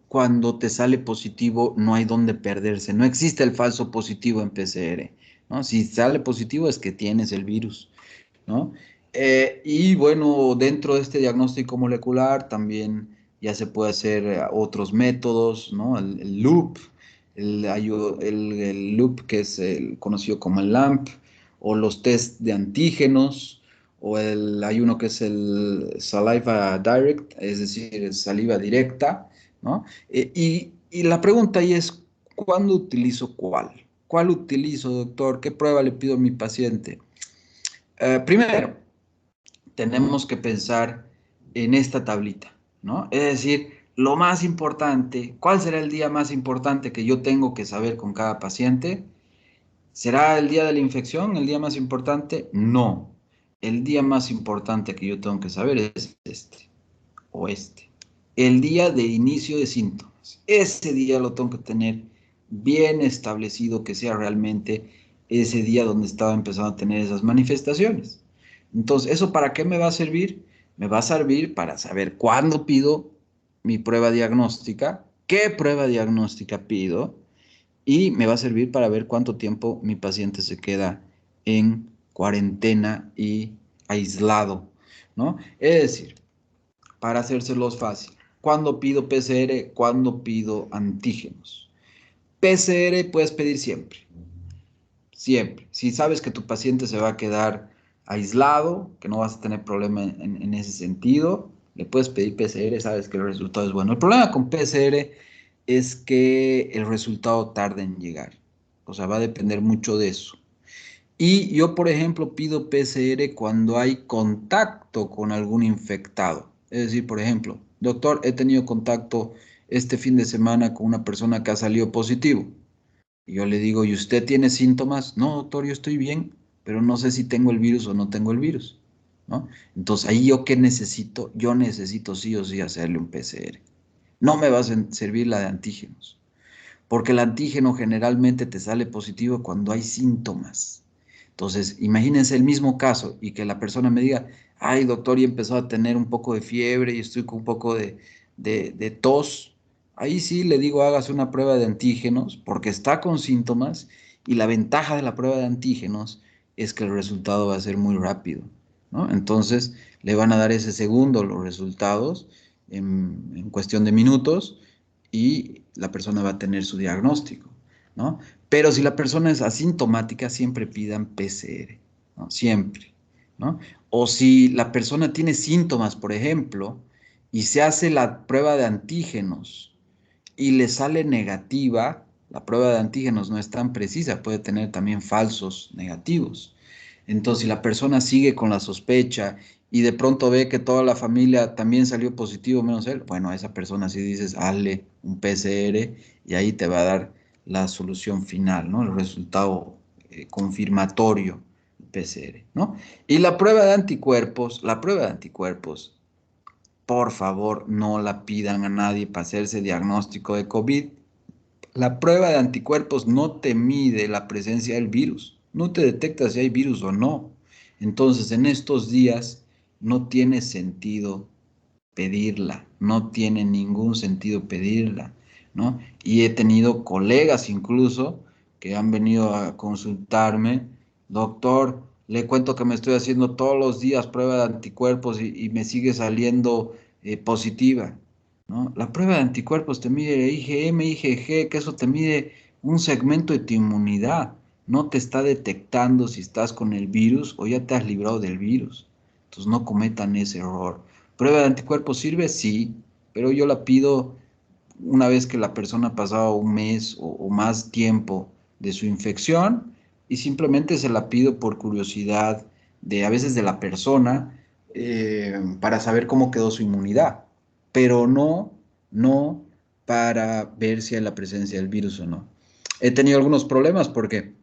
cuando te sale positivo no hay dónde perderse, no existe el falso positivo en PCR, ¿no? Si sale positivo es que tienes el virus, ¿no? Y bueno, dentro de este diagnóstico molecular también ya se puede hacer otros métodos, ¿no? El loop, el loop que es conocido como el LAMP, o los test de antígenos, hay uno que es el saliva direct, es decir, saliva directa, ¿no? Y la pregunta ahí es, ¿cuándo utilizo cuál? ¿Cuál utilizo, doctor? ¿Qué prueba le pido a mi paciente? Primero, tenemos que pensar en esta tablita, ¿no? Es decir, lo más importante, ¿cuál será el día más importante que yo tengo que saber con cada paciente? ¿Será el día de la infección el día más importante? No. El día más importante que yo tengo que saber es este o este. El día de inicio de síntomas. Ese día lo tengo que tener bien establecido, que sea realmente ese día donde estaba empezando a tener esas manifestaciones. Entonces, ¿eso para qué me va a servir? Me va a servir para saber cuándo pido mi prueba diagnóstica, qué prueba diagnóstica pido, y me va a servir para ver cuánto tiempo mi paciente se queda en cuarentena y aislado, ¿no? Es decir, para hacérselos fácil, ¿cuándo pido PCR? ¿Cuándo pido antígenos? PCR puedes pedir siempre, siempre. Si sabes que tu paciente se va a quedar aislado, que no vas a tener problema en ese sentido, le puedes pedir PCR, sabes que el resultado es bueno. El problema con PCR es que el resultado tarda en llegar. O sea, va a depender mucho de eso. Y yo, por ejemplo, pido PCR cuando hay contacto con algún infectado. Es decir, por ejemplo, doctor, he tenido contacto este fin de semana con una persona que ha salido positivo. Y yo le digo, ¿y usted tiene síntomas? No, doctor, yo estoy bien, pero no sé si tengo el virus o no tengo el virus, ¿no? Entonces, ahí yo qué necesito? Yo necesito sí o sí hacerle un PCR. No me va a servir la de antígenos, porque el antígeno generalmente te sale positivo cuando hay síntomas. Entonces, imagínense el mismo caso y que la persona me diga, ay, doctor, y empezó a tener un poco de fiebre y estoy con un poco de tos. Ahí sí le digo, hágase una prueba de antígenos porque está con síntomas y la ventaja de la prueba de antígenos es que el resultado va a ser muy rápido, ¿no? Entonces, le van a dar ese segundo los resultados en cuestión de minutos y la persona va a tener su diagnóstico, ¿no? Pero si la persona es asintomática, siempre pidan PCR, ¿no? Siempre, ¿no? O si la persona tiene síntomas, por ejemplo, y se hace la prueba de antígenos y le sale negativa, la prueba de antígenos no es tan precisa, puede tener también falsos negativos. Entonces, si la persona sigue con la sospecha y de pronto ve que toda la familia también salió positivo menos él, bueno, a esa persona sí dices, hazle un PCR y ahí te va a dar la solución final, ¿no? El resultado confirmatorio PCR, ¿no? Y la prueba de anticuerpos, por favor, no la pidan a nadie para hacerse diagnóstico de COVID. La prueba de anticuerpos no te mide la presencia del virus, no te detecta si hay virus o no. Entonces, en estos días no tiene sentido pedirla, no tiene ningún sentido pedirla, ¿no? Y he tenido colegas incluso que han venido a consultarme, doctor, le cuento que me estoy haciendo todos los días prueba de anticuerpos y me sigue saliendo positiva, ¿no? La prueba de anticuerpos te mide IgM, IgG, que eso te mide un segmento de tu inmunidad. No te está detectando si estás con el virus o ya te has librado del virus. Entonces no cometan ese error. ¿Prueba de anticuerpos sirve? Sí, pero yo la pido una vez que la persona ha pasado un mes o más tiempo de su infección y simplemente se la pido por curiosidad de a veces de la persona para saber cómo quedó su inmunidad, pero no para ver si hay la presencia del virus o no. He tenido algunos problemas porque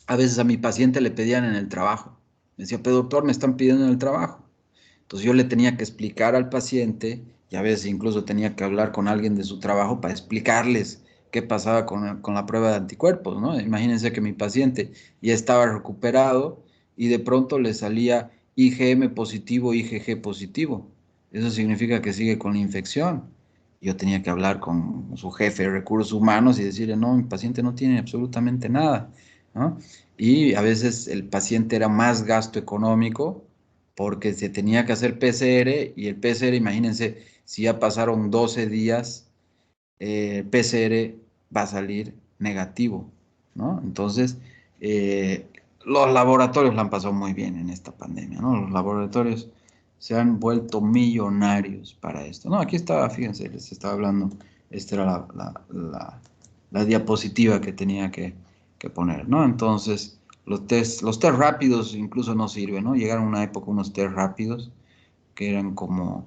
a veces a mi paciente le pedían en el trabajo. Me decía, pero doctor, me están pidiendo en el trabajo. Entonces yo le tenía que explicar al paciente y a veces incluso tenía que hablar con alguien de su trabajo para explicarles qué pasaba con la prueba de anticuerpos, ¿no? Imagínense que mi paciente ya estaba recuperado y de pronto le salía IgM positivo, IgG positivo. Eso significa que sigue con la infección. Yo tenía que hablar con su jefe de recursos humanos y decirle, no, mi paciente no tiene absolutamente nada, ¿no? Y a veces el paciente era más gasto económico porque se tenía que hacer PCR y el PCR, imagínense, si ya pasaron 12 días, el PCR va a salir negativo, ¿no? Entonces, los laboratorios la han pasado muy bien en esta pandemia, ¿no? Los laboratorios se han vuelto millonarios para esto, ¿no? Aquí estaba, fíjense, les estaba hablando, esta era la diapositiva que tenía que poner, ¿no? Entonces, los test rápidos incluso no sirven, ¿no? Llegaron una época unos test rápidos que eran como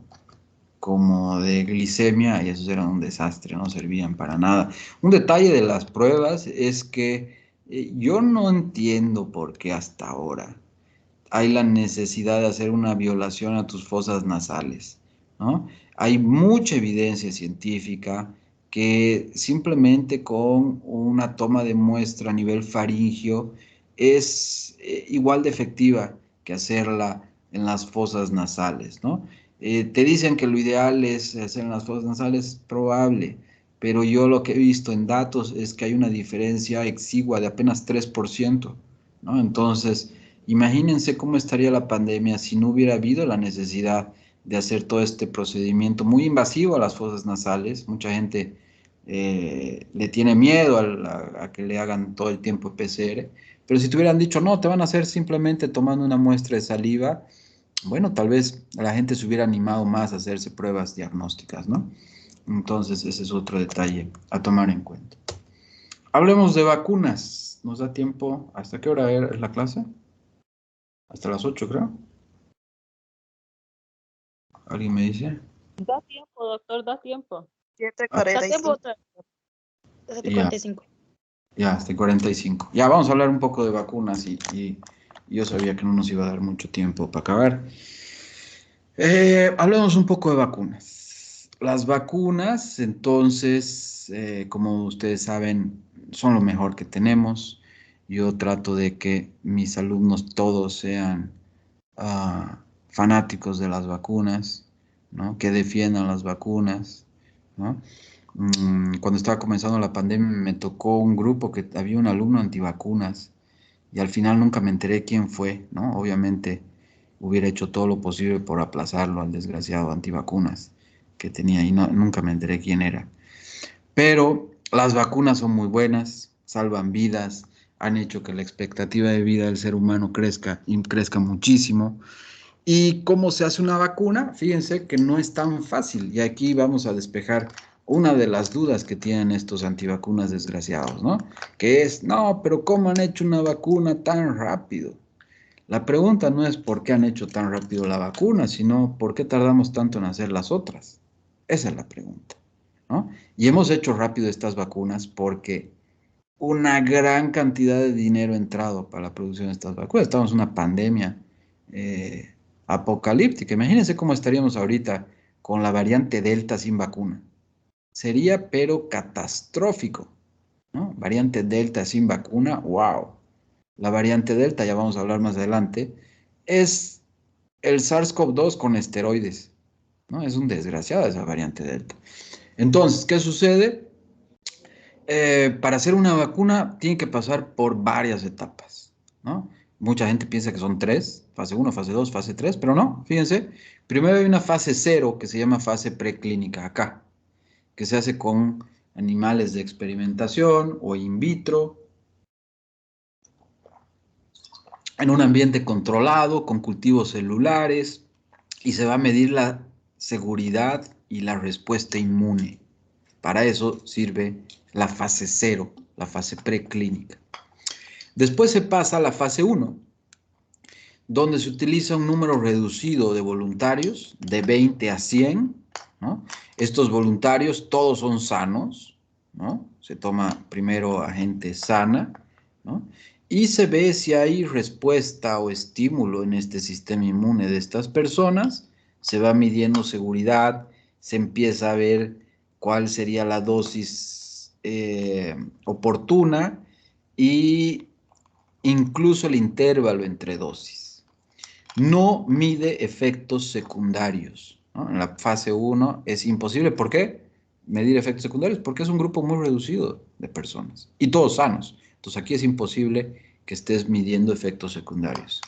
de glicemia y esos eran un desastre, no servían para nada. Un detalle de las pruebas es que yo no entiendo por qué hasta ahora hay la necesidad de hacer una violación a tus fosas nasales, ¿no? Hay mucha evidencia científica que simplemente con una toma de muestra a nivel faringio es igual de efectiva que hacerla en las fosas nasales, ¿no? Te dicen que lo ideal es hacer en las fosas nasales, probable, pero yo lo que he visto en datos es que hay una diferencia exigua de apenas 3%, ¿no? Entonces, imagínense cómo estaría la pandemia si no hubiera habido la necesidad de hacer todo este procedimiento muy invasivo a las fosas nasales. Mucha gente le tiene miedo a que le hagan todo el tiempo PCR, pero si te hubieran dicho, no, te van a hacer simplemente tomando una muestra de saliva, bueno, tal vez la gente se hubiera animado más a hacerse pruebas diagnósticas, ¿no? Entonces, ese es otro detalle a tomar en cuenta. Hablemos de vacunas. ¿Nos da tiempo? ¿Hasta qué hora es la clase? Hasta las 8, creo. ¿Alguien me dice? Da tiempo, doctor, da tiempo. Ah, Da tiempo. 7:45. ya, 7:45. ya, hasta 45. Ya, vamos a hablar un poco de vacunas y yo sabía que no nos iba a dar mucho tiempo para acabar. Hablemos un poco de vacunas. Las vacunas, entonces, como ustedes saben, son lo mejor que tenemos. Yo trato de que mis alumnos todos sean fanáticos de las vacunas, ¿no? Que defiendan las vacunas, ¿no? Cuando estaba comenzando la pandemia me tocó un grupo que había un alumno antivacunas y al final nunca me enteré quién fue, ¿no? Obviamente hubiera hecho todo lo posible por aplazarlo al desgraciado antivacunas que tenía y nunca me enteré quién era. Pero las vacunas son muy buenas, salvan vidas, han hecho que la expectativa de vida del ser humano crezca y crezca muchísimo. ¿Y cómo se hace una vacuna? Fíjense que no es tan fácil y aquí vamos a despejar una de las dudas que tienen estos antivacunas desgraciados, ¿no? Que es, no, pero ¿cómo han hecho una vacuna tan rápido? La pregunta no es por qué han hecho tan rápido la vacuna, sino por qué tardamos tanto en hacer las otras. Esa es la pregunta, ¿no? Y hemos hecho rápido estas vacunas porque una gran cantidad de dinero ha entrado para la producción de estas vacunas. Estamos en una pandemia apocalíptica. Imagínense cómo estaríamos ahorita con la variante Delta sin vacuna. Sería pero catastrófico, ¿no? Variante Delta sin vacuna, wow. La variante Delta, ya vamos a hablar más adelante, es el SARS-CoV-2 con esteroides, ¿no? Es un desgraciado esa variante Delta. Entonces, ¿qué sucede? Para hacer una vacuna tiene que pasar por varias etapas, ¿no? Mucha gente piensa que son tres, fase 1, fase 2, fase 3, pero no, fíjense. Primero hay una fase 0 que se llama fase preclínica acá, que se hace con animales de experimentación o in vitro, en un ambiente controlado, con cultivos celulares, y se va a medir la seguridad y la respuesta inmune. Para eso sirve la fase 0, la fase preclínica. Después se pasa a la fase 1, donde se utiliza un número reducido de voluntarios, de 20 a 100, ¿no? Estos voluntarios todos son sanos, ¿no? Se toma primero a gente sana, ¿no? Y se ve si hay respuesta o estímulo en este sistema inmune de estas personas, se va midiendo seguridad, se empieza a ver cuál sería la dosis oportuna y incluso el intervalo entre dosis. No mide efectos secundarios, ¿no? En la fase 1 es imposible. ¿Por qué? Medir efectos secundarios, porque es un grupo muy reducido de personas y todos sanos. Entonces aquí es imposible que estés midiendo efectos secundarios.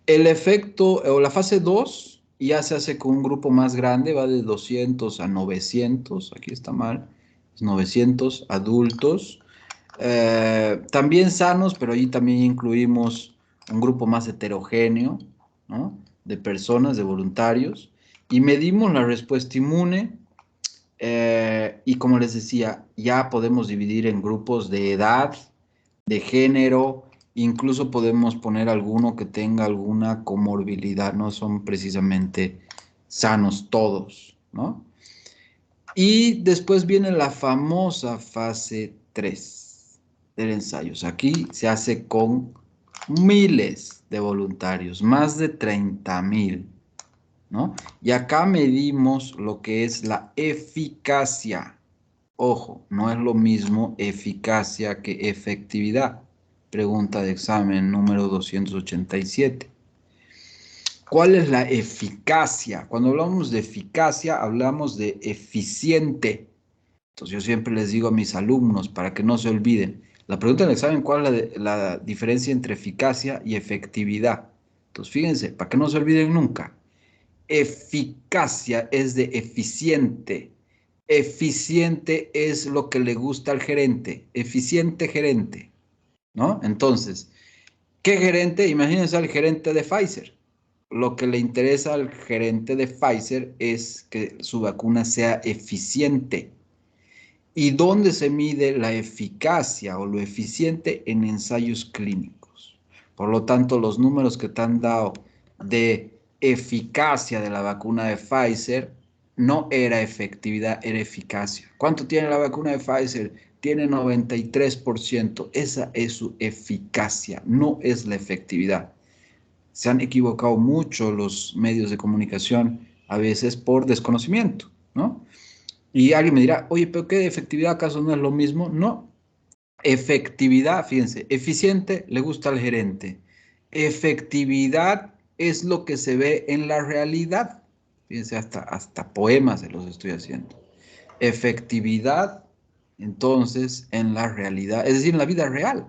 El efecto o la fase 2 ya se hace con un grupo más grande, va de 200 a 900, aquí está mal, 900 adultos, también sanos, pero ahí también incluimos un grupo más heterogéneo, ¿no? De personas, de voluntarios, y medimos la respuesta inmune, y como les decía, ya podemos dividir en grupos de edad, de género, incluso podemos poner alguno que tenga alguna comorbilidad, no son precisamente sanos todos, ¿no? Y después viene la famosa fase 3 del ensayo. Aquí se hace con miles de voluntarios, más de 30,000, ¿no? Y acá medimos lo que es la eficacia. Ojo, no es lo mismo eficacia que efectividad. Pregunta de examen número 287. ¿Cuál es la eficacia? Cuando hablamos de eficacia, hablamos de eficiente. Entonces yo siempre les digo a mis alumnos, para que no se olviden, la pregunta del examen, ¿cuál es la diferencia entre eficacia y efectividad? Entonces fíjense, para que no se olviden nunca. Eficacia es de eficiente. Eficiente es lo que le gusta al gerente. Eficiente gerente, ¿no? Entonces, ¿qué gerente? Imagínense al gerente de Pfizer. Lo que le interesa al gerente de Pfizer es que su vacuna sea eficiente. ¿Y dónde se mide la eficacia o lo eficiente? En ensayos clínicos. Por lo tanto, los números que te han dado de eficacia de la vacuna de Pfizer no era efectividad, era eficacia. ¿Cuánto tiene la vacuna de Pfizer? Tiene 93%. Esa es su eficacia, no es la efectividad. Se han equivocado mucho los medios de comunicación, a veces por desconocimiento, ¿no? Y alguien me dirá, oye, pero ¿qué efectividad acaso no es lo mismo? No. Efectividad, fíjense, eficiente le gusta al gerente. Efectividad es lo que se ve en la realidad. Fíjense, hasta poemas se los estoy haciendo. Efectividad, entonces, en la realidad, es decir, en la vida real,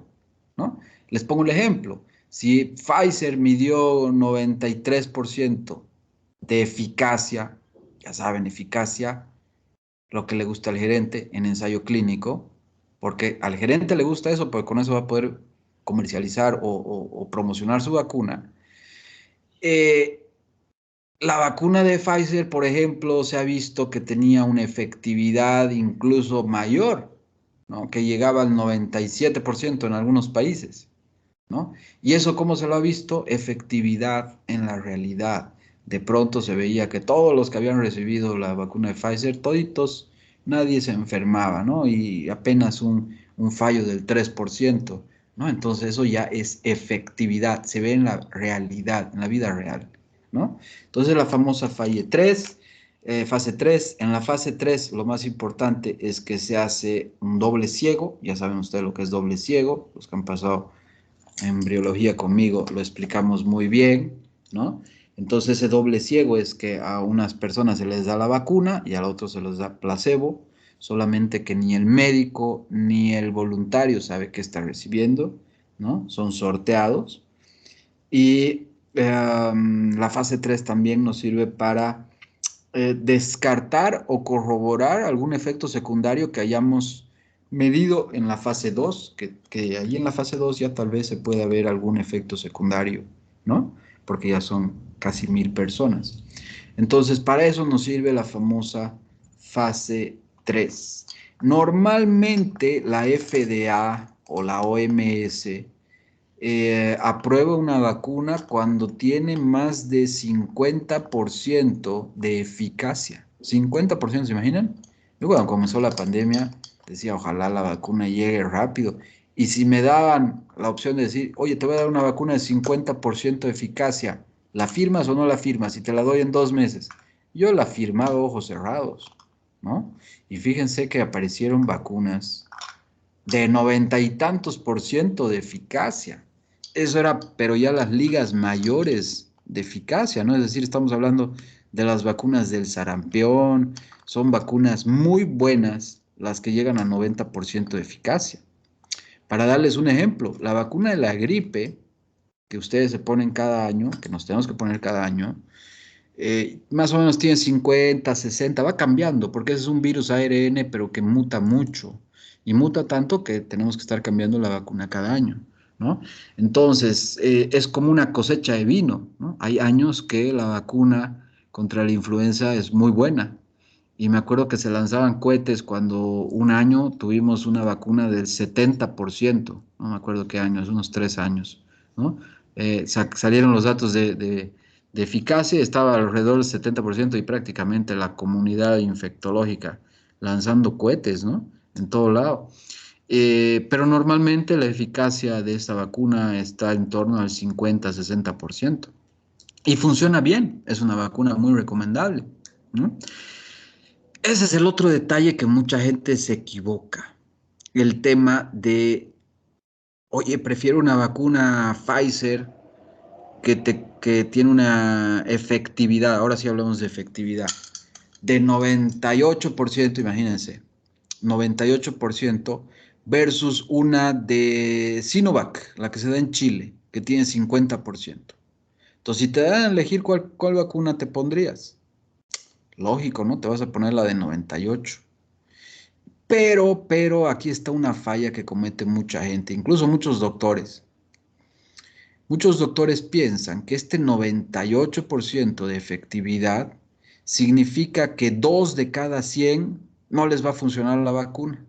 ¿no? Les pongo el ejemplo. Si Pfizer midió 93% de eficacia, ya saben, eficacia, lo que le gusta al gerente en ensayo clínico, porque al gerente le gusta eso, porque con eso va a poder comercializar o promocionar su vacuna. La vacuna de Pfizer, por ejemplo, se ha visto que tenía una efectividad incluso mayor, ¿no? Que llegaba al 97% en algunos países, ¿no? ¿Y eso cómo se lo ha visto? Efectividad en la realidad. De pronto se veía que todos los que habían recibido la vacuna de Pfizer, toditos, nadie se enfermaba, ¿no? Y apenas un fallo del 3%, ¿no? Entonces eso ya es efectividad, se ve en la realidad, en la vida real, ¿no? Entonces la famosa fase 3, en la fase 3 lo más importante es que se hace un doble ciego, ya saben ustedes lo que es doble ciego, los que han pasado embriología conmigo lo explicamos muy bien, ¿no? Entonces ese doble ciego es que a unas personas se les da la vacuna y a otros se les da placebo, solamente que ni el médico ni el voluntario sabe qué está recibiendo, ¿no? Son sorteados. Y la fase 3 también nos sirve para descartar o corroborar algún efecto secundario que hayamos medido en la fase 2, que ahí en la fase 2 ya tal vez se pueda ver algún efecto secundario, ¿no? Porque ya son casi 1000 personas. Entonces, para eso nos sirve la famosa fase 3. Normalmente la FDA o la OMS aprueba una vacuna cuando tiene más de 50% de eficacia. 50%, ¿se imaginan? Yo cuando comenzó la pandemia decía, ojalá la vacuna llegue rápido. Y si me daban la opción de decir, oye, te voy a dar una vacuna de 50% de eficacia, ¿la firmas o no la firmas? Y te la doy en 2 meses. Yo la firmaba ojos cerrados, ¿no? Y fíjense que aparecieron vacunas de 90 y tantos % de eficacia. Eso era, pero ya las ligas mayores de eficacia, ¿no? Es decir, estamos hablando de las vacunas del sarampión, son vacunas muy buenas las que llegan a 90% de eficacia. Para darles un ejemplo, la vacuna de la gripe que ustedes se ponen cada año, que nos tenemos que poner cada año, más o menos tiene 50, 60, va cambiando, porque ese es un virus ARN, pero que muta mucho. Y muta tanto que tenemos que estar cambiando la vacuna cada año, ¿no? Entonces, es como una cosecha de vino, ¿no? Hay años que la vacuna contra la influenza es muy buena. Y me acuerdo que se lanzaban cohetes cuando un año tuvimos una vacuna del 70%, no me acuerdo qué año, es unos 3 años, ¿no? Salieron los datos de eficacia, estaba alrededor del 70% y prácticamente la comunidad infectológica lanzando cohetes, ¿no? En todo lado. Pero normalmente la eficacia de esta vacuna está en torno al 50-60%. Y funciona bien, es una vacuna muy recomendable, ¿no? Ese es el otro detalle que mucha gente se equivoca. El tema de, oye, prefiero una vacuna Pfizer que tiene una efectividad, ahora sí hablamos de efectividad, de 98%, imagínense, 98% versus una de Sinovac, la que se da en Chile, que tiene 50%. Entonces, si te dan a elegir cuál vacuna te pondrías, lógico, ¿no? Te vas a poner la de 98. Pero aquí está una falla que comete mucha gente, incluso muchos doctores. Muchos doctores piensan que este 98% de efectividad significa que 2 de cada 100 no les va a funcionar la vacuna.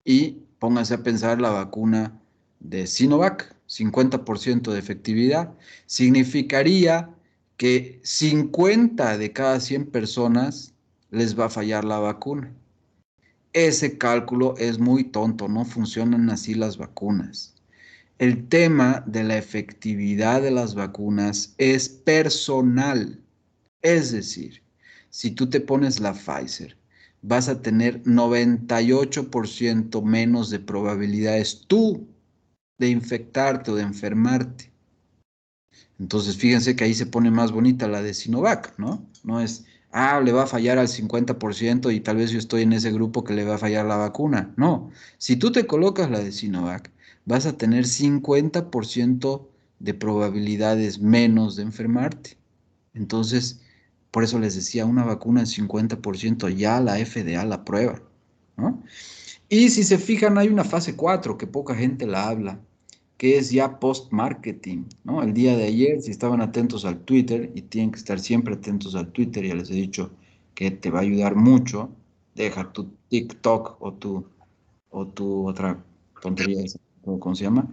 Y pónganse a pensar la vacuna de Sinovac, 50% de efectividad, significaría que 50 de cada 100 personas les va a fallar la vacuna. Ese cálculo es muy tonto, no funcionan así las vacunas. El tema de la efectividad de las vacunas es personal. Es decir, si tú te pones la Pfizer, vas a tener 98% menos de probabilidades tú de infectarte o de enfermarte. Entonces, fíjense que ahí se pone más bonita la de Sinovac, ¿no? No es, le va a fallar al 50% y tal vez yo estoy en ese grupo que le va a fallar la vacuna. No, si tú te colocas la de Sinovac, vas a tener 50% de probabilidades menos de enfermarte. Entonces, por eso les decía, una vacuna en 50% ya la FDA la prueba, ¿no? Y si se fijan, hay una fase 4 que poca gente la habla, que es ya post-marketing, ¿no? El día de ayer, si estaban atentos al Twitter, y tienen que estar siempre atentos al Twitter, ya les he dicho que te va a ayudar mucho, deja tu TikTok o tu otra tontería, esa, ¿cómo se llama?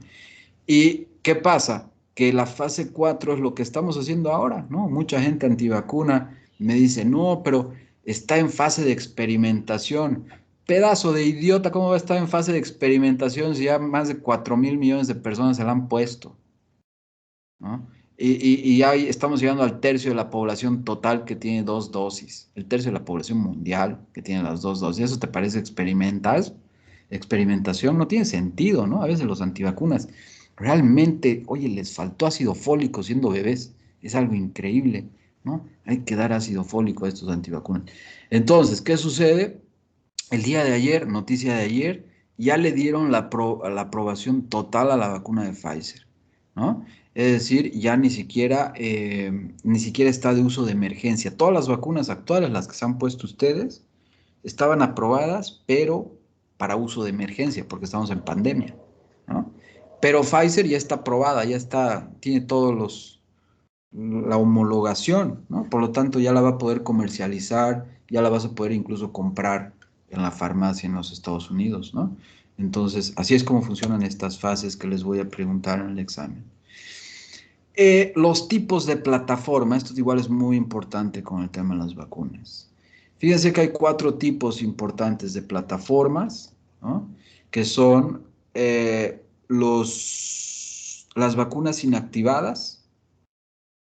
¿Y qué pasa? Que la fase 4 es lo que estamos haciendo ahora, ¿no? Mucha gente antivacuna me dice, no, pero está en fase de experimentación. Pedazo de idiota, ¿cómo va a estar en fase de experimentación si ya más de 4.000 millones de personas se la han puesto? ¿No? Y ya estamos llegando al tercio de la población total que tiene 2 dosis, el tercio de la población mundial que tiene las 2 dosis. ¿Eso te parece experimentas? Experimentación no tiene sentido, ¿no? A veces los antivacunas realmente, oye, les faltó ácido fólico siendo bebés, es algo increíble, ¿no? Hay que dar ácido fólico a estos antivacunas. Entonces, ¿qué sucede? El día de ayer, noticia de ayer, ya le dieron la aprobación total a la vacuna de Pfizer, ¿no? Es decir, ya ni siquiera está de uso de emergencia. Todas las vacunas actuales, las que se han puesto ustedes, estaban aprobadas, pero para uso de emergencia, porque estamos en pandemia, ¿no? Pero Pfizer ya está aprobada, ya está, tiene todos la homologación, ¿no? Por lo tanto, ya la va a poder comercializar, ya la vas a poder incluso comprar en la farmacia en los Estados Unidos, ¿no? Entonces, así es como funcionan estas fases que les voy a preguntar en el examen. Los tipos de plataforma, esto igual es muy importante con el tema de las vacunas. Fíjense que hay 4 tipos importantes de plataformas, ¿no? Que son las vacunas inactivadas,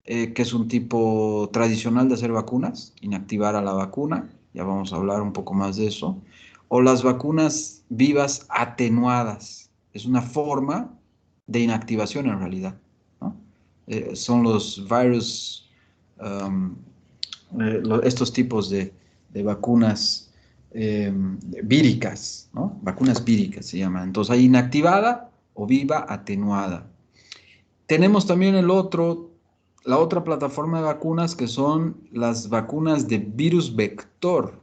que es un tipo tradicional de hacer vacunas, inactivar a la vacuna, ya vamos a hablar un poco más de eso, o las vacunas vivas atenuadas, es una forma de inactivación en realidad, ¿no? Son los virus, um, estos tipos de vacunas víricas, ¿no? Vacunas víricas se llaman. Entonces hay inactivada o viva atenuada. Tenemos también la otra plataforma de vacunas que son las vacunas de virus vector,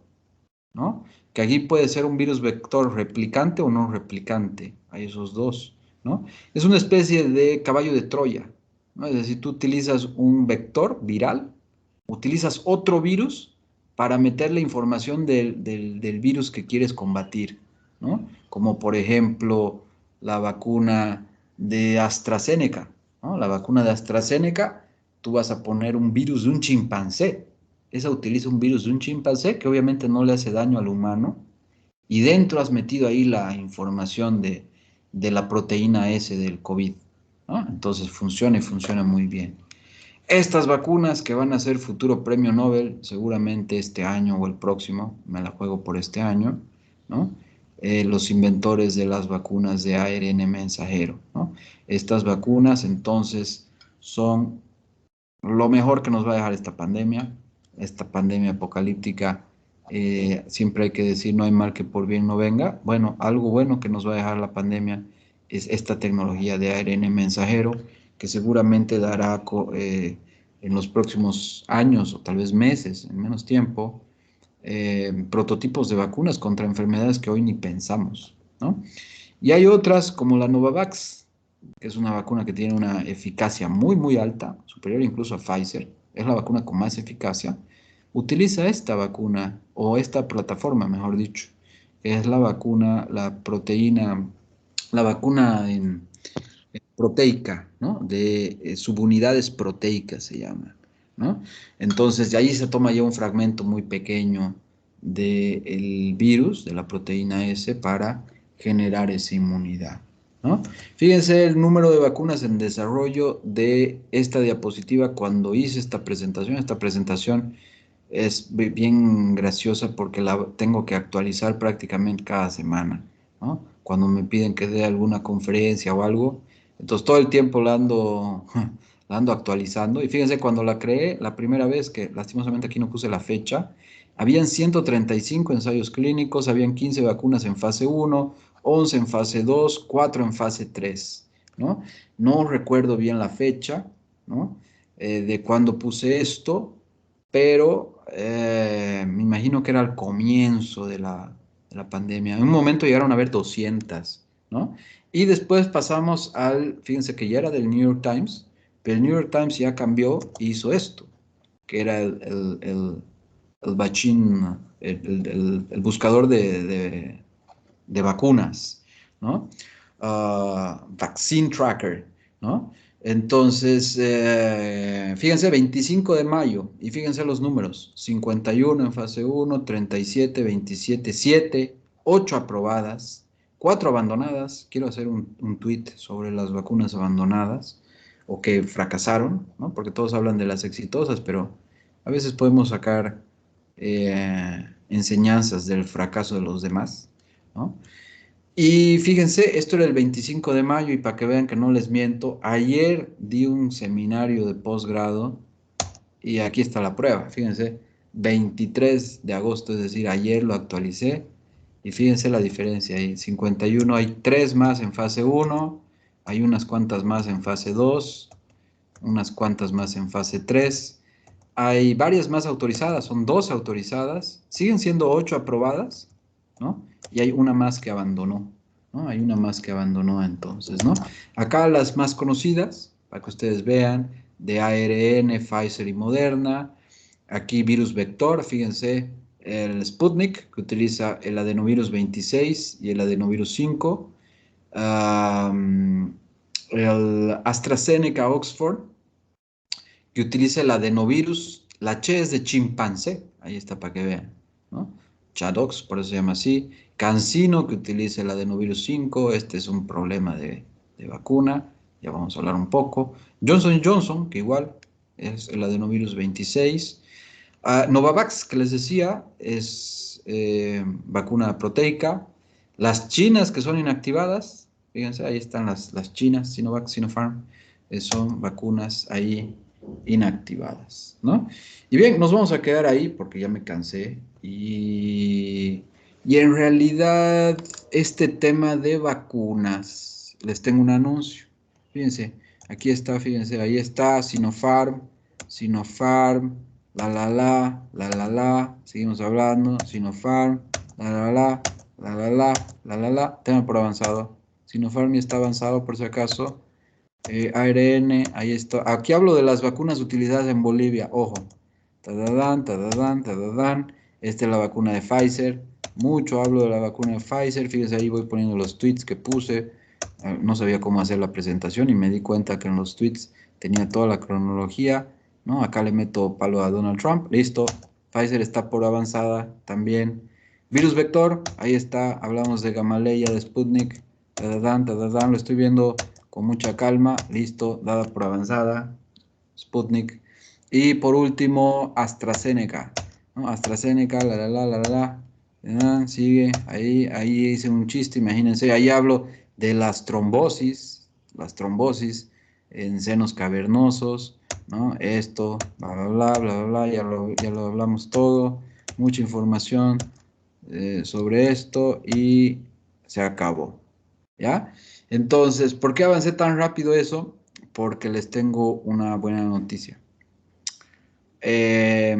¿no? Que aquí puede ser un virus vector replicante o no replicante, hay esos dos, ¿no? Es una especie de caballo de Troya, ¿no? Es decir, tú utilizas un vector viral, utilizas otro virus para meter la información del virus que quieres combatir, ¿no? Como por ejemplo la vacuna de AstraZeneca, ¿no? La vacuna de AstraZeneca, tú vas a poner un virus de un chimpancé. Esa utiliza un virus de un chimpancé que obviamente no le hace daño al humano y dentro has metido ahí la información de la proteína S del COVID, ¿no? Entonces funciona y funciona muy bien. Estas vacunas que van a ser futuro premio Nobel, seguramente este año o el próximo, me la juego por este año, ¿no? Los inventores de las vacunas de ARN mensajero, ¿no? Estas vacunas entonces son lo mejor que nos va a dejar esta pandemia apocalíptica. Siempre hay que decir, no hay mal que por bien no venga. Bueno, algo bueno que nos va a dejar la pandemia es esta tecnología de ARN mensajero, que seguramente dará en los próximos años o tal vez meses, en menos tiempo, prototipos de vacunas contra enfermedades que hoy ni pensamos, ¿no? Y hay otras como la Novavax, que es una vacuna que tiene una eficacia muy, muy alta, superior incluso a Pfizer, es la vacuna con más eficacia, utiliza esta vacuna, o esta plataforma, mejor dicho, que es la vacuna, la proteína, la vacuna proteica, ¿no? De subunidades proteicas se llama, ¿no? Entonces, de ahí se toma ya un fragmento muy pequeño del virus, de la proteína S, para generar esa inmunidad, ¿no? Fíjense el número de vacunas en desarrollo de esta diapositiva cuando hice esta presentación. Esta presentación es bien graciosa porque la tengo que actualizar prácticamente cada semana, ¿no? Cuando me piden que dé alguna conferencia o algo, entonces todo el tiempo la ando actualizando. Y fíjense, cuando la creé, la primera vez, que lastimosamente aquí no puse la fecha, habían 135 ensayos clínicos, habían 15 vacunas en fase 1, 11 en fase 2, 4 en fase 3, ¿no? No recuerdo bien la fecha, ¿no? De cuando puse esto, pero me imagino que era al comienzo de la pandemia. En un momento llegaron a haber 200, ¿no? Y después pasamos fíjense que ya era del New York Times, pero el New York Times ya cambió e hizo esto, que era el bachín, el buscador de vacunas, ¿no? Vaccine Tracker, ¿no? Entonces, fíjense, 25 de mayo, y fíjense los números, 51 en fase 1, 37, 27, 7, 8 aprobadas, 4 abandonadas. Quiero hacer un tweet sobre las vacunas abandonadas o que fracasaron, ¿no? Porque todos hablan de las exitosas, pero a veces podemos sacar enseñanzas del fracaso de los demás, ¿no? Y fíjense, esto era el 25 de mayo y para que vean que no les miento, ayer di un seminario de posgrado y aquí está la prueba, fíjense, 23 de agosto, es decir, ayer lo actualicé y fíjense la diferencia ahí, 51, hay 3 más en fase 1, Hay unas cuantas más en fase 2, unas cuantas más en fase 3. Hay varias más autorizadas, son 2 autorizadas, siguen siendo 8 aprobadas, ¿no? Y hay una más que abandonó, ¿no? Hay una más que abandonó entonces, ¿no? Acá las más conocidas, para que ustedes vean, de ARN, Pfizer y Moderna. Aquí virus vector, fíjense, el Sputnik, que utiliza el adenovirus 26 y el adenovirus 5. El AstraZeneca Oxford, que utiliza el adenovirus, la H es de chimpancé, ahí está para que vean, ¿no? Chadox, por eso se llama así. CanSino, que utiliza el adenovirus 5, este es un problema de vacuna, ya vamos a hablar un poco. Johnson Johnson, que igual es el adenovirus 26. Novavax, que les decía, es vacuna proteica. Las chinas que son inactivadas, fíjense, ahí están las chinas, Sinovac, Sinopharm, son vacunas ahí inactivadas, ¿no? Y bien, nos vamos a quedar ahí porque ya me cansé. Y en realidad, este tema de vacunas, les tengo un anuncio. Fíjense, aquí está, fíjense, ahí está Sinopharm, Sinopharm, seguimos hablando, Sinopharm, la, la, la, tema por avanzado. Sinopharm ya está avanzado por si acaso. ARN, ahí está. Aquí hablo de las vacunas utilizadas en Bolivia, ojo. Tadadán, tadadán, tadadán. Esta es la vacuna de Pfizer. Mucho hablo de la vacuna de Pfizer. Fíjense, ahí voy poniendo los tweets que puse. No sabía cómo hacer la presentación y me di cuenta que en los tweets tenía toda la cronología, ¿no? Acá le meto palo a Donald Trump. Listo. Pfizer está por avanzada también. Virus vector, ahí está. Hablamos de Gamaleya, de Sputnik. Tadadán, tadadán. Lo estoy viendo con mucha calma, listo, dada por avanzada, Sputnik. Y por último, AstraZeneca, ¿no? AstraZeneca, sigue, ahí hice un chiste, imagínense, ahí hablo de las trombosis en senos cavernosos, ¿no? Esto, ya lo hablamos todo, mucha información sobre esto y se acabó. ¿Ya? Entonces, ¿por qué avancé tan rápido eso? Porque les tengo una buena noticia. Eh,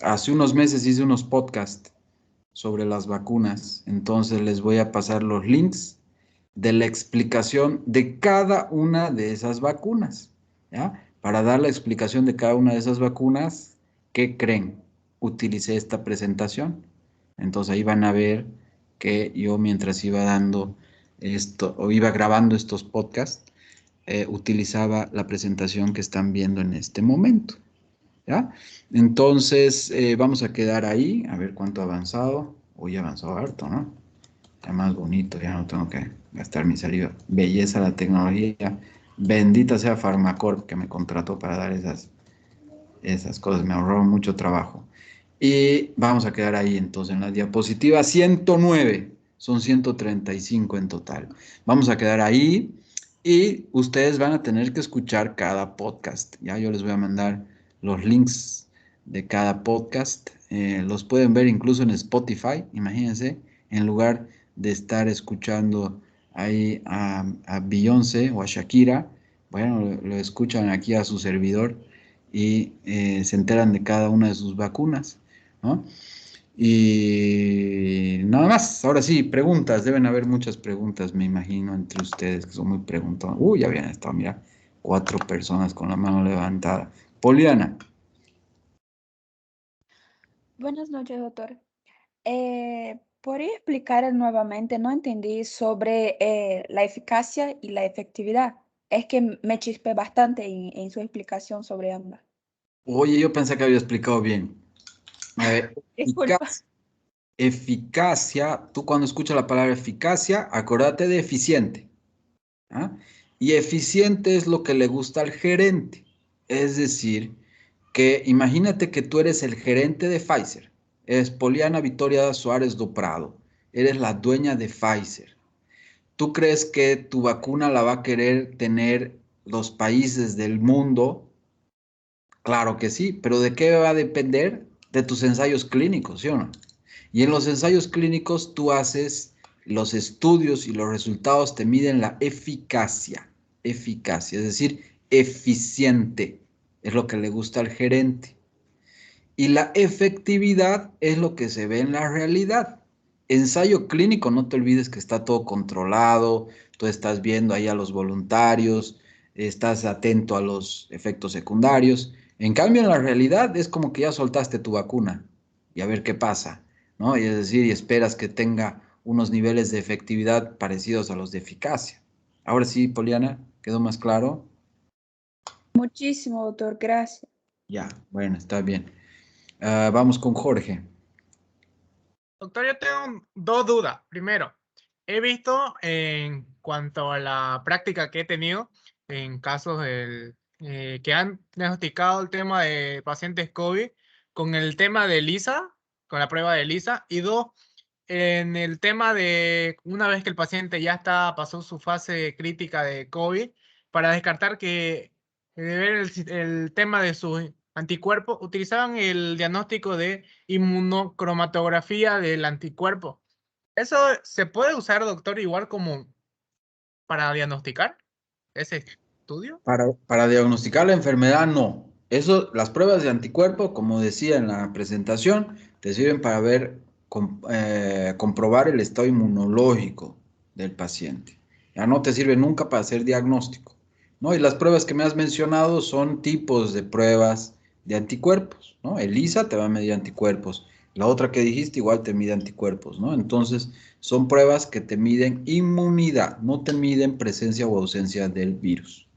Hace unos meses hice unos podcasts sobre las vacunas, entonces les voy a pasar los links de la explicación de cada una de esas vacunas, ¿ya? Para dar la explicación de cada una de esas vacunas, ¿qué creen? Utilicé esta presentación. Entonces ahí van a ver que yo mientras iba dando esto o iba grabando estos podcasts, utilizaba la presentación que están viendo en este momento, ¿ya? Entonces vamos a quedar ahí, a ver cuánto ha avanzado. Hoy ha avanzado harto, ¿no? Ya más bonito, ya no tengo que gastar mi saliva. Belleza la tecnología. Bendita sea Farmacorp que me contrató para dar esas cosas. Me ahorró mucho trabajo. Y vamos a quedar ahí entonces en la diapositiva 109. Son 135 en total. Vamos a quedar ahí y ustedes van a tener que escuchar cada podcast. Ya yo les voy a mandar los links de cada podcast. Los pueden ver incluso en Spotify, imagínense, en lugar de estar escuchando ahí a Beyoncé o a Shakira. Bueno, lo escuchan aquí a su servidor y se enteran de cada una de sus vacunas, ¿no? Y nada más, ahora sí, preguntas, deben haber muchas preguntas, me imagino, entre ustedes que son muy preguntones. Uy, ya habían estado, mira, 4 personas con la mano levantada. Poliana. Buenas noches, doctor. ¿Podría explicar nuevamente? No entendí sobre la eficacia y la efectividad. Es que me chispé bastante en su explicación sobre ambas. Oye, yo pensé que había explicado bien. A ver, Disculpa. eficacia, tú cuando escuchas la palabra eficacia, acordate de eficiente. ¿Ah? Y eficiente es lo que le gusta al gerente. Es decir, que imagínate que tú eres el gerente de Pfizer. Eres Poliana Victoria Suárez do Prado. Eres la dueña de Pfizer. ¿Tú crees que tu vacuna la va a querer tener los países del mundo? Claro que sí, pero ¿de qué va a depender? De tus ensayos clínicos, ¿sí o no? Y en los ensayos clínicos tú haces los estudios y los resultados te miden la eficacia, es decir, eficiente, es lo que le gusta al gerente. Y la efectividad es lo que se ve en la realidad. Ensayo clínico, no te olvides que está todo controlado, tú estás viendo ahí a los voluntarios, estás atento a los efectos secundarios. En cambio, en la realidad es como que ya soltaste tu vacuna y a ver qué pasa, ¿no? Y es decir, y esperas que tenga unos niveles de efectividad parecidos a los de eficacia. Ahora sí, Poliana, ¿quedó más claro? Muchísimo, doctor, gracias. Ya, bueno, está bien. Vamos con Jorge. Doctor, yo tengo dos dudas. Primero, he visto en cuanto a la práctica que he tenido en casos que han diagnosticado el tema de pacientes COVID con el tema de ELISA, con la prueba de ELISA, y dos, en el tema de una vez que el paciente ya pasó su fase crítica de COVID, para descartar que de ver el tema de sus anticuerpos, utilizaban el diagnóstico de inmunocromatografía del anticuerpo. ¿Eso se puede usar, doctor, igual como para diagnosticar ese estudio? Para diagnosticar la enfermedad, no. Eso, las pruebas de anticuerpo, como decía en la presentación, te sirven para ver, comprobar el estado inmunológico del paciente. Ya no te sirve nunca para hacer diagnóstico, ¿no? Y las pruebas que me has mencionado son tipos de pruebas de anticuerpos, ¿no? ELISA te va a medir anticuerpos. La otra que dijiste igual te mide anticuerpos, ¿no? Entonces, son pruebas que te miden inmunidad, no te miden presencia o ausencia del virus.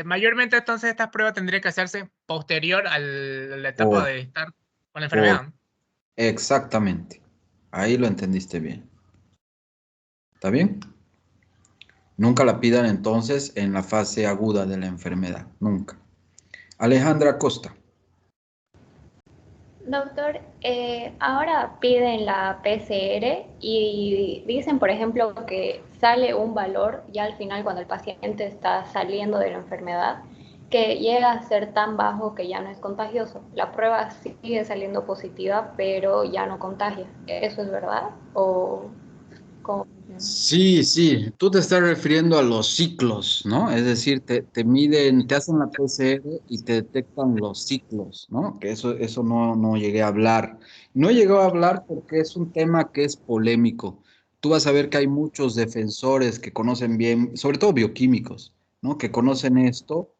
Mayormente entonces estas pruebas tendrían que hacerse posterior a la etapa Por, de estar con la por, enfermedad. exactamente. Ahí lo entendiste bien. ¿Está bien? Nunca la pidan entonces en la fase aguda de la enfermedad. Nunca. Alejandra Costa. Doctor, ahora piden la PCR y dicen, por ejemplo, que sale un valor ya al final cuando el paciente está saliendo de la enfermedad, que llega a ser tan bajo que ya no es contagioso. La prueba sigue saliendo positiva, pero ya no contagia. ¿Eso es verdad? ¿O cómo funciona? Sí, sí, tú te estás refiriendo a los ciclos, ¿no? Es decir, te miden, te hacen la PCR y te detectan los ciclos, ¿no? Que eso no llegué a hablar. No llegué a hablar porque es un tema que es polémico. Tú vas a ver que hay muchos defensores que conocen bien, sobre todo bioquímicos, ¿no? Que conocen esto,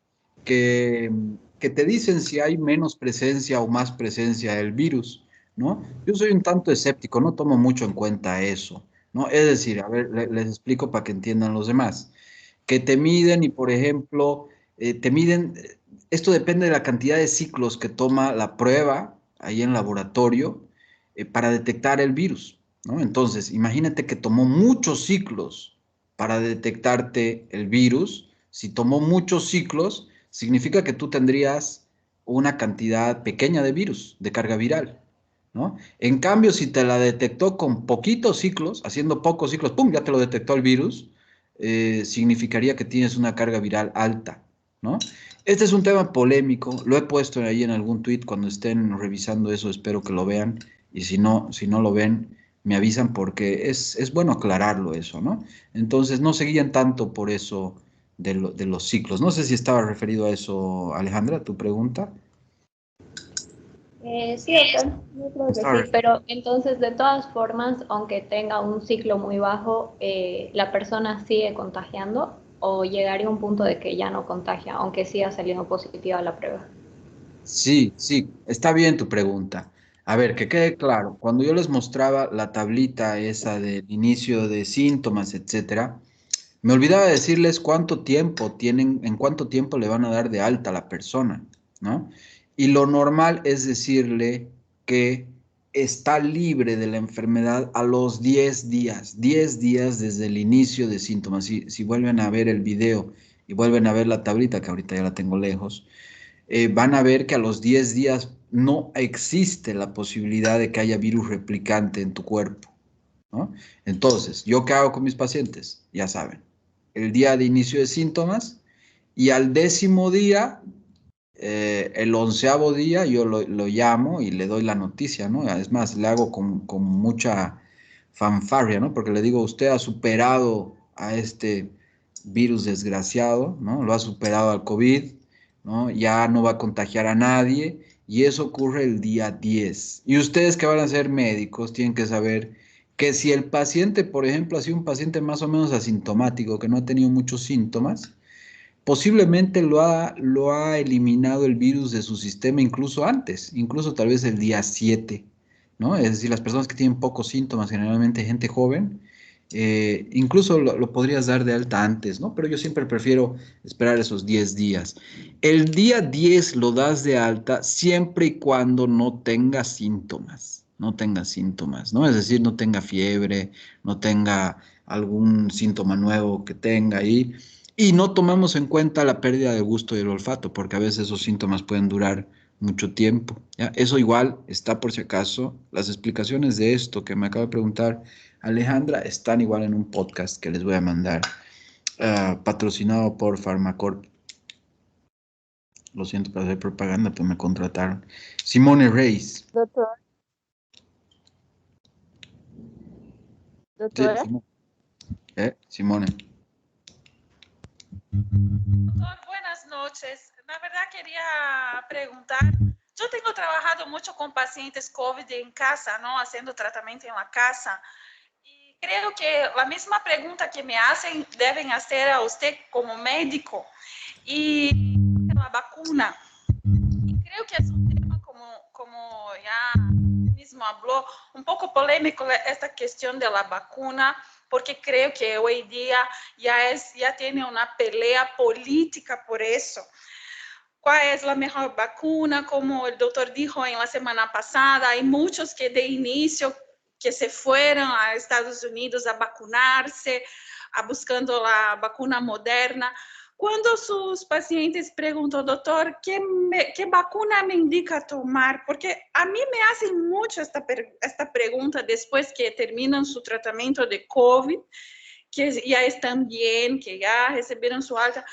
que, que te dicen si hay menos presencia o más presencia del virus, ¿no? Yo soy un tanto escéptico, no tomo mucho en cuenta eso. ¿No? Es decir, a ver, les explico para que entiendan los demás. Que te miden y, por ejemplo, te miden, esto depende de la cantidad de ciclos que toma la prueba ahí en laboratorio para detectar el virus, ¿no? Entonces, imagínate que tomó muchos ciclos para detectarte el virus. Si tomó muchos ciclos, significa que tú tendrías una cantidad pequeña de virus, de carga viral. ¿No? En cambio, si te la detectó con poquitos ciclos, haciendo pocos ciclos, ¡pum!, ya te lo detectó el virus, significaría que tienes una carga viral alta, ¿no? Este es un tema polémico, lo he puesto ahí en algún tweet cuando estén revisando eso, espero que lo vean, y si no lo ven, me avisan porque es bueno aclararlo eso, ¿no? Entonces, no se guían tanto por eso de los ciclos. No sé si estaba referido a eso, Alejandra, tu pregunta. Sí, doctor, yo creo que Estaba sí, pero entonces de todas formas, aunque tenga un ciclo muy bajo, ¿la persona sigue contagiando o llegaría a un punto de que ya no contagia, aunque siga saliendo positiva la prueba? Sí, sí, está bien tu pregunta. A ver, que quede claro, cuando yo les mostraba la tablita esa del inicio de síntomas, etcétera, me olvidaba decirles cuánto tiempo tienen, en cuánto tiempo le van a dar de alta a la persona, ¿no? Y lo normal es decirle que está libre de la enfermedad a los 10 días desde el inicio de síntomas. Si vuelven a ver el video y vuelven a ver la tablita, que ahorita ya la tengo lejos, van a ver que a los 10 días no existe la posibilidad de que haya virus replicante en tu cuerpo, ¿no? Entonces, ¿yo qué hago con mis pacientes? Ya saben, el día de inicio de síntomas y al 10.º día el 11º día yo lo llamo y le doy la noticia, ¿no? Es más, le hago con mucha fanfarria, ¿no? Porque le digo, usted ha superado a este virus desgraciado, ¿no? Lo ha superado al COVID, ¿no? Ya no va a contagiar a nadie y eso ocurre el día 10. Y ustedes que van a ser médicos tienen que saber que si el paciente, por ejemplo, ha sido un paciente más o menos asintomático, que no ha tenido muchos síntomas, posiblemente lo ha eliminado el virus de su sistema incluso antes, incluso tal vez el día 7, ¿no? Es decir, las personas que tienen pocos síntomas, generalmente gente joven, incluso lo podrías dar de alta antes, ¿no? Pero yo siempre prefiero esperar esos 10 días. El día 10 lo das de alta siempre y cuando no tenga síntomas, no tenga síntomas, ¿no? Es decir, no tenga fiebre, no tenga algún síntoma nuevo que tenga ahí. Y no tomamos en cuenta la pérdida del gusto y el olfato, porque a veces esos síntomas pueden durar mucho tiempo, ¿ya? Eso igual está por si acaso. Las explicaciones de esto que me acaba de preguntar Alejandra están igual en un podcast que les voy a mandar, patrocinado por Pharmacorp. Lo siento por hacer propaganda, pero me contrataron. Simone Reis. Doctor, Sí, doctora. Simone. Doctor, buenas noches. La verdad quería preguntar, yo tengo trabajado mucho con pacientes COVID en casa, ¿no? Haciendo tratamiento en la casa. Y creo que la misma pregunta que me hacen deben hacer a usted como médico. Y la vacuna. Y creo que es un tema como ya mismo habló, un poco polémico esta cuestión de la vacuna, porque creo que hoy día ya tiene una pelea política por eso. ¿Cuál es la mejor vacuna? Como el doctor dijo en la semana pasada, hay muchos que de inicio que se fueron a Estados Unidos a vacunarse, buscando la vacuna moderna. Cuando sus pacientes preguntan, doctor, ¿qué vacuna me indica tomar? Porque a mí me hacen mucho esta pregunta después que terminan su tratamiento de COVID, que ya están bien, que ya recibieron su alta.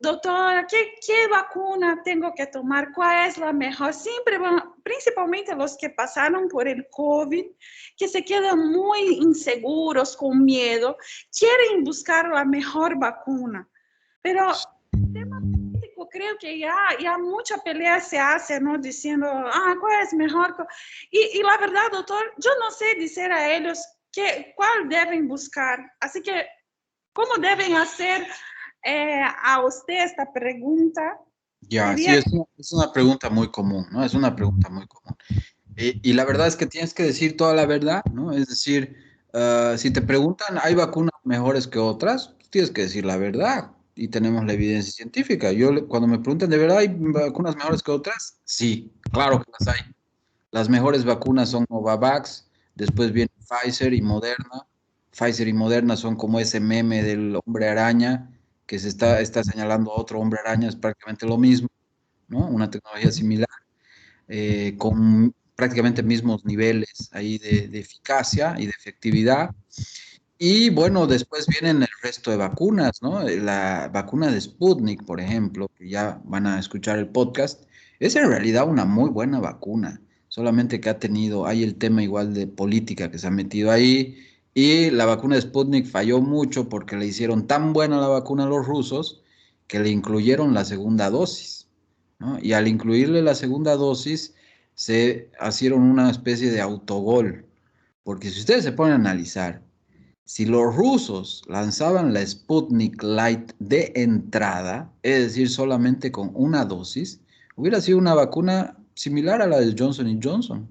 Doctora, ¿qué vacuna tengo que tomar? ¿Cuál es la mejor? Siempre, principalmente los que pasaron por el COVID, que se quedan muy inseguros, con miedo, quieren buscar la mejor vacuna. Pero el tema político, creo que ya mucha pelea se hace, ¿no? Diciendo, ¿cuál es mejor? Y la verdad, doctor, yo no sé decir a ellos cuál deben buscar. Así que, ¿cómo deben hacer a usted esta pregunta? Ya, sí, Sería es una pregunta muy común, ¿no? Es una pregunta muy común. Y la verdad es que tienes que decir toda la verdad, ¿no? Es decir, si te preguntan, ¿hay vacunas mejores que otras? Pues tienes que decir la verdad y tenemos la evidencia científica. Cuando me preguntan, ¿de verdad hay vacunas mejores que otras? Sí, claro que las hay. Las mejores vacunas son Novavax, después viene Pfizer y Moderna. Pfizer y Moderna son como ese meme del hombre araña que está señalando a otro hombre araña, es prácticamente lo mismo, ¿no? Una tecnología similar, con prácticamente mismos niveles ahí de eficacia y de efectividad. Y bueno, después vienen el resto de vacunas, ¿no? La vacuna de Sputnik, por ejemplo, que ya van a escuchar el podcast, es en realidad una muy buena vacuna, solamente que hay el tema igual de política que se ha metido ahí, y la vacuna de Sputnik falló mucho porque le hicieron tan buena la vacuna a los rusos que le incluyeron la segunda dosis, ¿no? Y al incluirle la segunda dosis, se hicieron una especie de autogol, porque si ustedes se ponen a analizar, si los rusos lanzaban la Sputnik Light de entrada, es decir, solamente con una dosis, hubiera sido una vacuna similar a la de Johnson Johnson,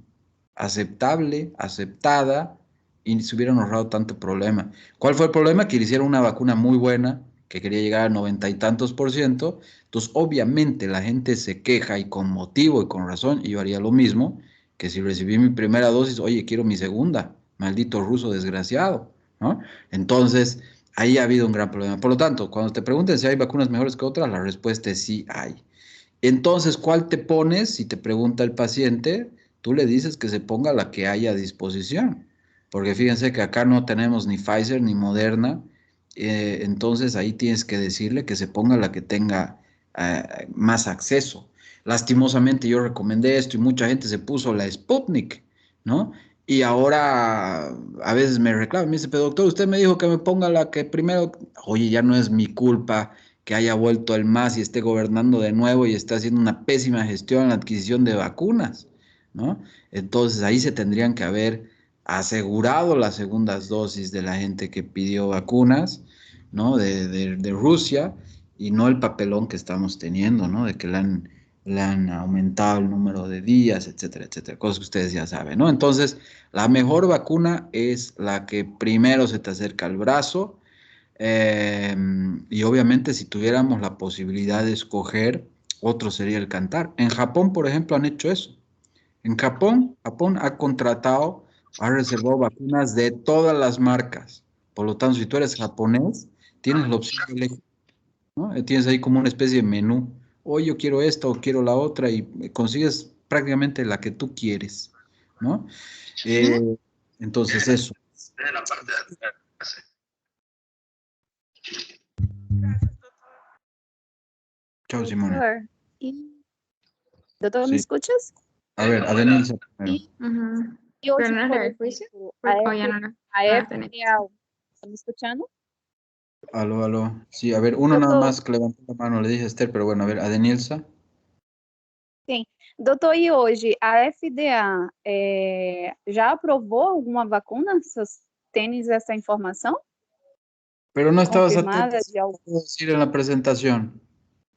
aceptable, aceptada, y se hubieran ahorrado tanto problema. ¿Cuál fue el problema? Que le hicieron una vacuna muy buena, que quería llegar a 90 y tantos por ciento, entonces obviamente la gente se queja y con motivo y con razón, y yo haría lo mismo, que si recibí mi primera dosis, oye, quiero mi segunda, maldito ruso desgraciado, ¿no? Entonces, ahí ha habido un gran problema. Por lo tanto, cuando te pregunten si hay vacunas mejores que otras, la respuesta es sí hay. Entonces, ¿cuál te pones? Si te pregunta el paciente, tú le dices que se ponga la que haya a disposición. Porque fíjense que acá no tenemos ni Pfizer ni Moderna. Entonces, ahí tienes que decirle que se ponga la que tenga más acceso. lastimosamente yo recomendé esto y mucha gente se puso la Sputnik, ¿no? Y ahora a veces me reclama, me dice, pero doctor, usted me dijo que me ponga la que primero, oye, ya no es mi culpa que haya vuelto el MAS y esté gobernando de nuevo y esté haciendo una pésima gestión en la adquisición de vacunas, ¿no? Entonces ahí se tendrían que haber asegurado las segundas dosis de la gente que pidió vacunas, ¿no? De Rusia y no el papelón que estamos teniendo, ¿no? De que le han aumentado el número de días, etcétera, etcétera, cosas que ustedes ya saben, ¿no? Entonces, la mejor vacuna es la que primero se te acerca al brazo, eh, y obviamente si tuviéramos la posibilidad de escoger, otro sería el cantar. En Japón, por ejemplo, han hecho eso. En Japón, Japón ha contratado, ha reservado vacunas de todas las marcas. Por lo tanto, si tú eres japonés, tienes la opción de elegir, ¿no? Tienes ahí como una especie de menú. Hoy yo quiero esta o quiero la otra y consigues prácticamente la que tú quieres, ¿no? Eh, entonces eso. Gracias, doctor. Chao, Simona. Doctor, doctor, ¿me Sí. escuchas? A ver, Adenilza primero. Ujú. Y hoje, Pero no es por de juicio. exemplo, Oh, ya no, no. a No, está bien. FDA, ¿está me escuchando? Aló, aló. Sí, a ver, uno nada Doutor, más que levantó la mano, le dije a Esther, pero bueno, a ver, Adenilza. sim. Doutor, e hoje a FDA já aprovou alguma vacuna? Vocês têm essa informação Pero no estabas atenta confirmada a de algum? lo que iba a decir en la presentación.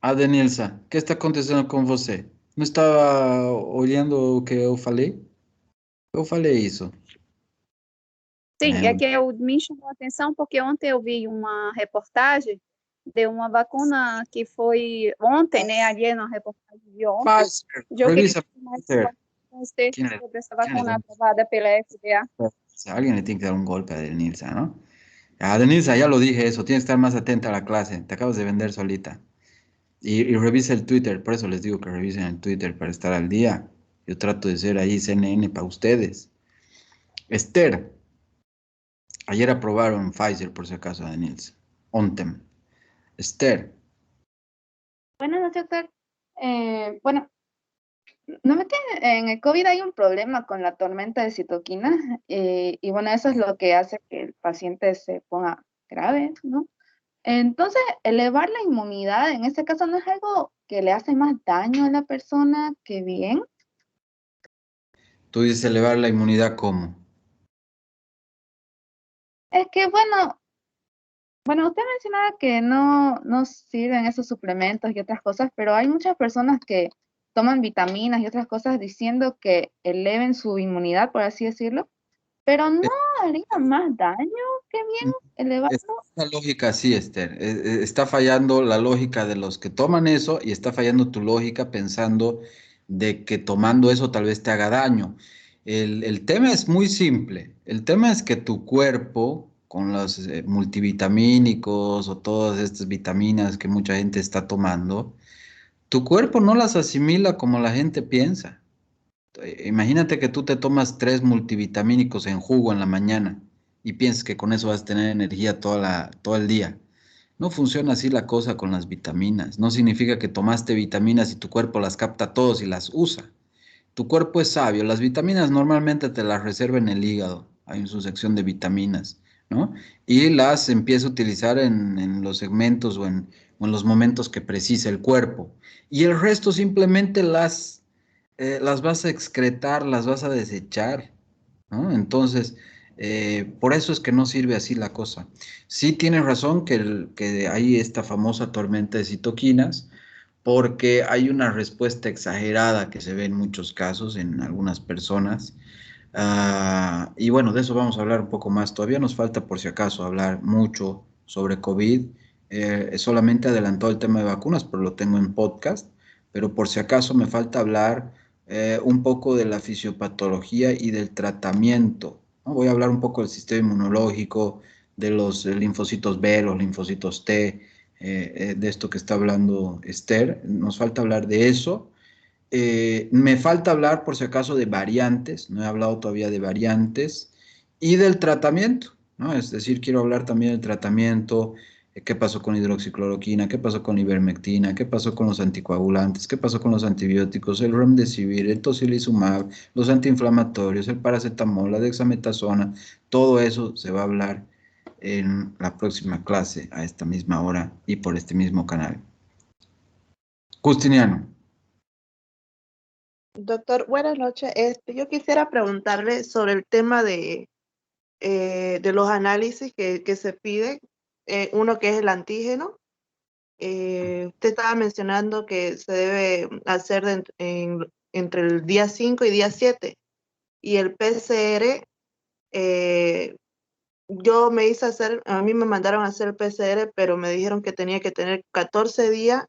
Adenilza, ¿qué está acontecendo com você? Não estava olhando o que eu falei? Eu falei isso. Sim, É, é que me chamou a atenção porque ontem eu vi uma reportagem de uma vacuna que foi ontem, né? Ali na reportagem de ontem. Pfizer, Eu queria revisa mais Pfizer. informações ¿Quién le, sobre essa quién le vacuna da aprovada pela FDA. Alguien le tiene que dar un golpe a Adenilza, ¿no? Adenilza, ya lo dije eso, tienes que estar más atenta a la clase, te acabas de vender solita. Y revisa el Twitter, por eso les digo que revisen el Twitter para estar al día. Yo trato de ser ahí CNN para ustedes. Esther, ayer aprobaron Pfizer, por si acaso, Adenilza. Ontem. Esther, Bueno, doctor. Bueno, no me tiene, en el COVID hay un problema con la tormenta de citoquina y bueno, eso es lo que hace que el paciente se ponga grave, ¿no? Entonces, elevar la inmunidad en este caso no es algo que le hace más daño a la persona que bien. tú dices elevar la inmunidad, ¿cómo? Es que bueno, usted mencionaba que no sirven esos suplementos y otras cosas, pero hay muchas personas que toman vitaminas y otras cosas diciendo que eleven su inmunidad, por así decirlo, pero no haría más daño que bien elevarlo. La lógica, sí, Esther. Está fallando la lógica de los que toman eso y está fallando tu lógica pensando de que tomando eso tal vez te haga daño. El tema es muy simple. El tema es que tu cuerpo, con los multivitamínicos o todas estas vitaminas que mucha gente está tomando, tu cuerpo no las asimila como la gente piensa. Imagínate que tú te tomas 3 multivitamínicos en jugo en la mañana y piensas que con eso vas a tener energía todo el día. No funciona así la cosa con las vitaminas. No significa que tomaste vitaminas y tu cuerpo las capta todos y las usa. Tu cuerpo es sabio. Las vitaminas normalmente te las reserva en el hígado. Hay en su sección de vitaminas, ¿no? Y las empieza a utilizar en los segmentos o en los momentos que precisa el cuerpo. Y el resto simplemente las vas a excretar, las vas a desechar, ¿no? Entonces, por eso es que no sirve así la cosa. Sí tienes razón que hay esta famosa tormenta de citoquinas, porque hay una respuesta exagerada que se ve en muchos casos, en algunas personas. Y bueno, de eso vamos a hablar un poco más. Todavía nos falta, por si acaso, hablar mucho sobre COVID. Solamente adelantó el tema de vacunas, pero lo tengo en podcast. Pero por si acaso me falta hablar un poco de la fisiopatología y del tratamiento, ¿no? Voy a hablar un poco del sistema inmunológico, de los linfocitos B, los linfocitos T, de esto que está hablando Esther. Nos falta hablar de eso. Me falta hablar, por si acaso, de variantes. No he hablado todavía de variantes y del tratamiento, ¿no? Es decir, quiero hablar también del tratamiento, ¿Qué pasó con la hidroxicloroquina? ¿Qué pasó con la ivermectina? ¿Qué pasó con los anticoagulantes? ¿Qué pasó con los antibióticos? El remdesivir, el tocilizumab, los antiinflamatorios, el paracetamol, la dexametasona. Todo eso se va a hablar en la próxima clase a esta misma hora y por este mismo canal. Justiniano. Doctor, buenas noches. Yo quisiera preguntarle sobre el tema de los análisis que se piden. Uno que es el antígeno. Usted estaba mencionando que se debe hacer entre el día 5 y día 7. Y el PCR, a mí me mandaron a hacer el PCR, pero me dijeron que tenía que tener 14 días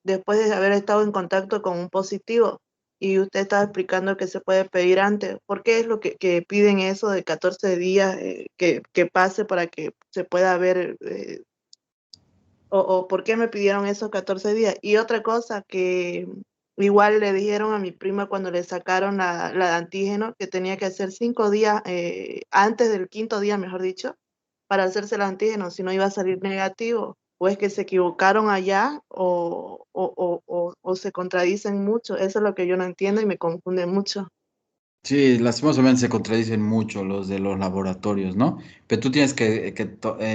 después de haber estado en contacto con un positivo. Y usted estaba explicando que se puede pedir antes. ¿Por qué es lo que piden eso de 14 días que pase para que se pueda ver? O por qué me pidieron esos 14 días. Y otra cosa que igual le dijeron a mi prima cuando le sacaron la de antígeno, que tenía que hacer 5 días, antes del 5.º día, mejor dicho, para hacerse el antígeno, si no iba a salir negativo. O es que se equivocaron allá o se contradicen mucho. Eso es lo que yo no entiendo y me confunde mucho. Sí, lastimosamente se contradicen mucho los de los laboratorios, ¿no? Pero tú tienes que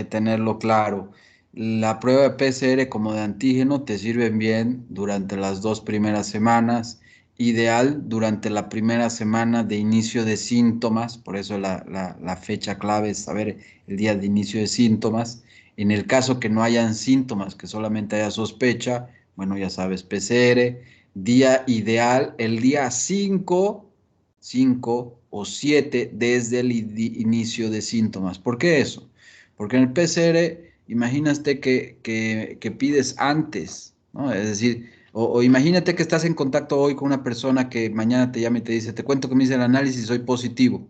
tenerlo claro. La prueba de PCR como de antígeno te sirven bien durante las 2 primeras semanas, ideal durante la primera semana de inicio de síntomas, por eso la fecha clave es saber el día de inicio de síntomas. En el caso que no hayan síntomas, que solamente haya sospecha, bueno, ya sabes, PCR, día ideal, el día 5 o 7 desde el inicio de síntomas. ¿Por qué eso? Porque en el PCR, imagínate que pides antes, ¿no? Es decir, o imagínate que estás en contacto hoy con una persona que mañana te llama y te dice, te cuento que me hice el análisis y soy positivo.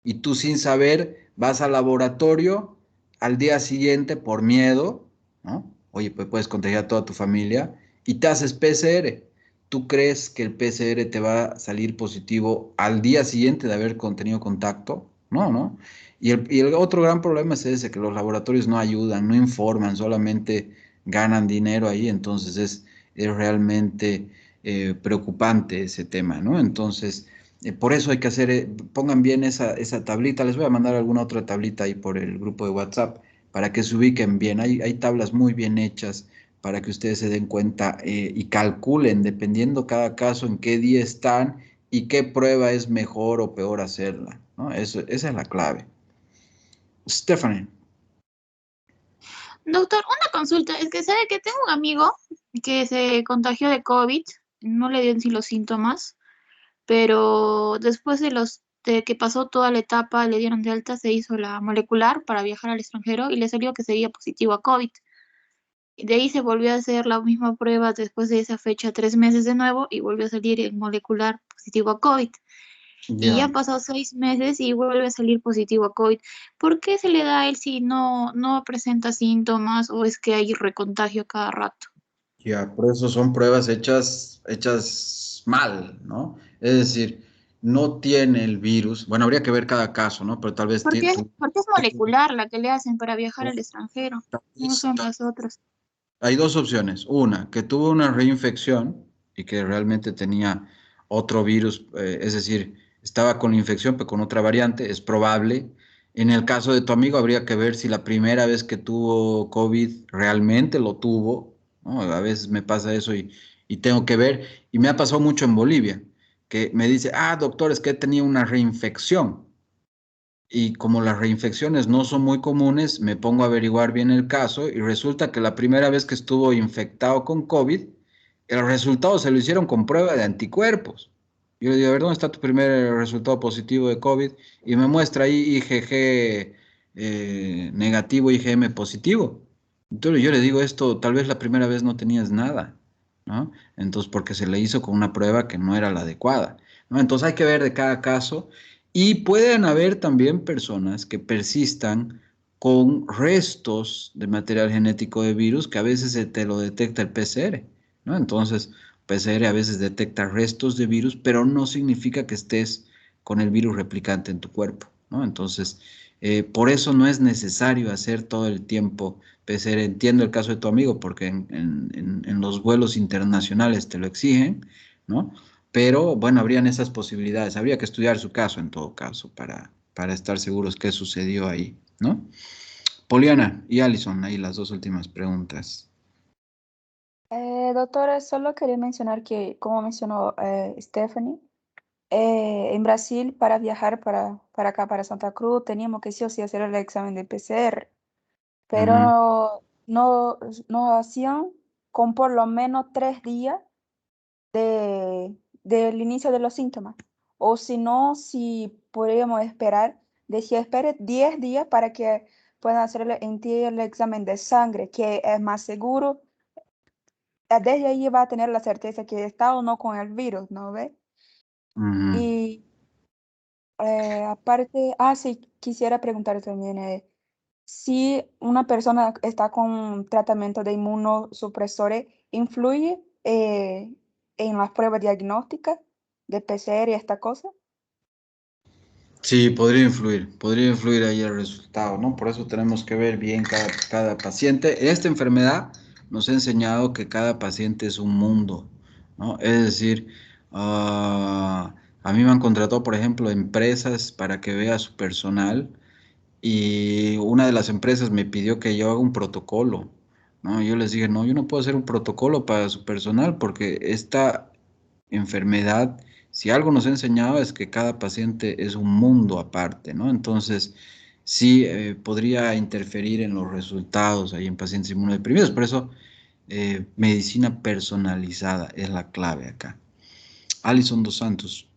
Y tú sin saber vas al laboratorio al día siguiente por miedo, ¿no? Oye, pues puedes contagiar a toda tu familia y te haces PCR. ¿Tú crees que el PCR te va a salir positivo al día siguiente de haber tenido contacto? No, ¿no? Y el otro gran problema es ese, que los laboratorios no ayudan, no informan, solamente ganan dinero ahí, entonces es realmente preocupante ese tema, ¿no? Entonces, por eso hay que hacer, pongan bien esa tablita, les voy a mandar alguna otra tablita ahí por el grupo de WhatsApp para que se ubiquen bien. Hay tablas muy bien hechas para que ustedes se den cuenta y calculen, dependiendo cada caso, en qué día están y qué prueba es mejor o peor hacerla, ¿no? Esa es la clave. Stephanie. Doctor, una consulta. Es que sabe que tengo un amigo que se contagió de COVID, no le dio en sí los síntomas, pero después de que pasó toda la etapa, le dieron de alta, se hizo la molecular para viajar al extranjero y le salió que sería positivo a COVID. De ahí se volvió a hacer la misma prueba después de esa fecha, 3 meses de nuevo, y volvió a salir el molecular positivo a COVID. Y ya Ya. han pasado 6 meses y vuelve a salir positivo a COVID. ¿Por qué se le da a él si no presenta síntomas o es que hay recontagio cada rato? Ya, por eso son pruebas hechas mal, ¿no? Es decir, no tiene el virus. Bueno, habría que ver cada caso, ¿no? Pero tal vez Porque es molecular la que le hacen para viajar al extranjero, no son las otras. hay dos opciones. Una, que tuvo una reinfección y que realmente tenía otro virus, es decir, estaba con la infección, pero con otra variante, es probable. En el caso de tu amigo, habría que ver si la primera vez que tuvo COVID realmente lo tuvo, ¿no? A veces me pasa eso y tengo que ver. Y me ha pasado mucho en Bolivia, que me dice, doctor, es que he tenido una reinfección. Y como las reinfecciones no son muy comunes, me pongo a averiguar bien el caso y resulta que la primera vez que estuvo infectado con COVID, el resultado se lo hicieron con prueba de anticuerpos. Yo le digo, a ver, ¿dónde está tu primer resultado positivo de COVID? Y me muestra ahí IgG negativo, IgM positivo. Entonces yo le digo esto, tal vez la primera vez no tenías nada, ¿no? Entonces, porque se le hizo con una prueba que no era la adecuada, ¿no? Entonces hay que ver de cada caso y pueden haber también personas que persistan con restos de material genético de virus que a veces se te lo detecta el PCR, ¿no? Entonces, PCR a veces detecta restos de virus, pero no significa que estés con el virus replicante en tu cuerpo, ¿no? Entonces, por eso no es necesario hacer todo el tiempo PCR. Entiendo el caso de tu amigo porque en los vuelos internacionales te lo exigen, ¿no? Pero bueno, habrían esas posibilidades. Habría que estudiar su caso en todo caso para estar seguros qué sucedió ahí, ¿no? Poliana y Alison, ahí las dos últimas preguntas. Doctora, solo quería mencionar que, como mencionó Stephanie, en Brasil, para viajar para acá, para Santa Cruz, teníamos que sí o sí hacer el examen de PCR, Ujú. pero no, no hacían con por lo menos 3 días del inicio de los síntomas. O si no, si podríamos esperar, decía, espere 10 días para que puedan hacer en ti el examen de sangre, que es más seguro. Desde ahí va a tener la certeza que está o no con el virus, ¿no ve? Ujú. Y aparte, sí, quisiera preguntar también, si una persona está con tratamiento de inmunosupresores, ¿influye en las pruebas diagnósticas de PCR y esta cosa? Sí, podría influir ahí el resultado, ¿no? Por eso tenemos que ver bien cada paciente. Esta enfermedad nos ha enseñado que cada paciente es un mundo, ¿no? Es decir, a mí me han contratado, por ejemplo, empresas para que vea su personal y una de las empresas me pidió que yo haga un protocolo, ¿no? Yo les dije, no, yo no puedo hacer un protocolo para su personal porque esta enfermedad, si algo nos ha enseñado es que cada paciente es un mundo aparte, ¿no? Entonces, sí podría interferir en los resultados ahí en pacientes inmunodeprimidos. Por eso, medicina personalizada es la clave acá. Alison dos Santos.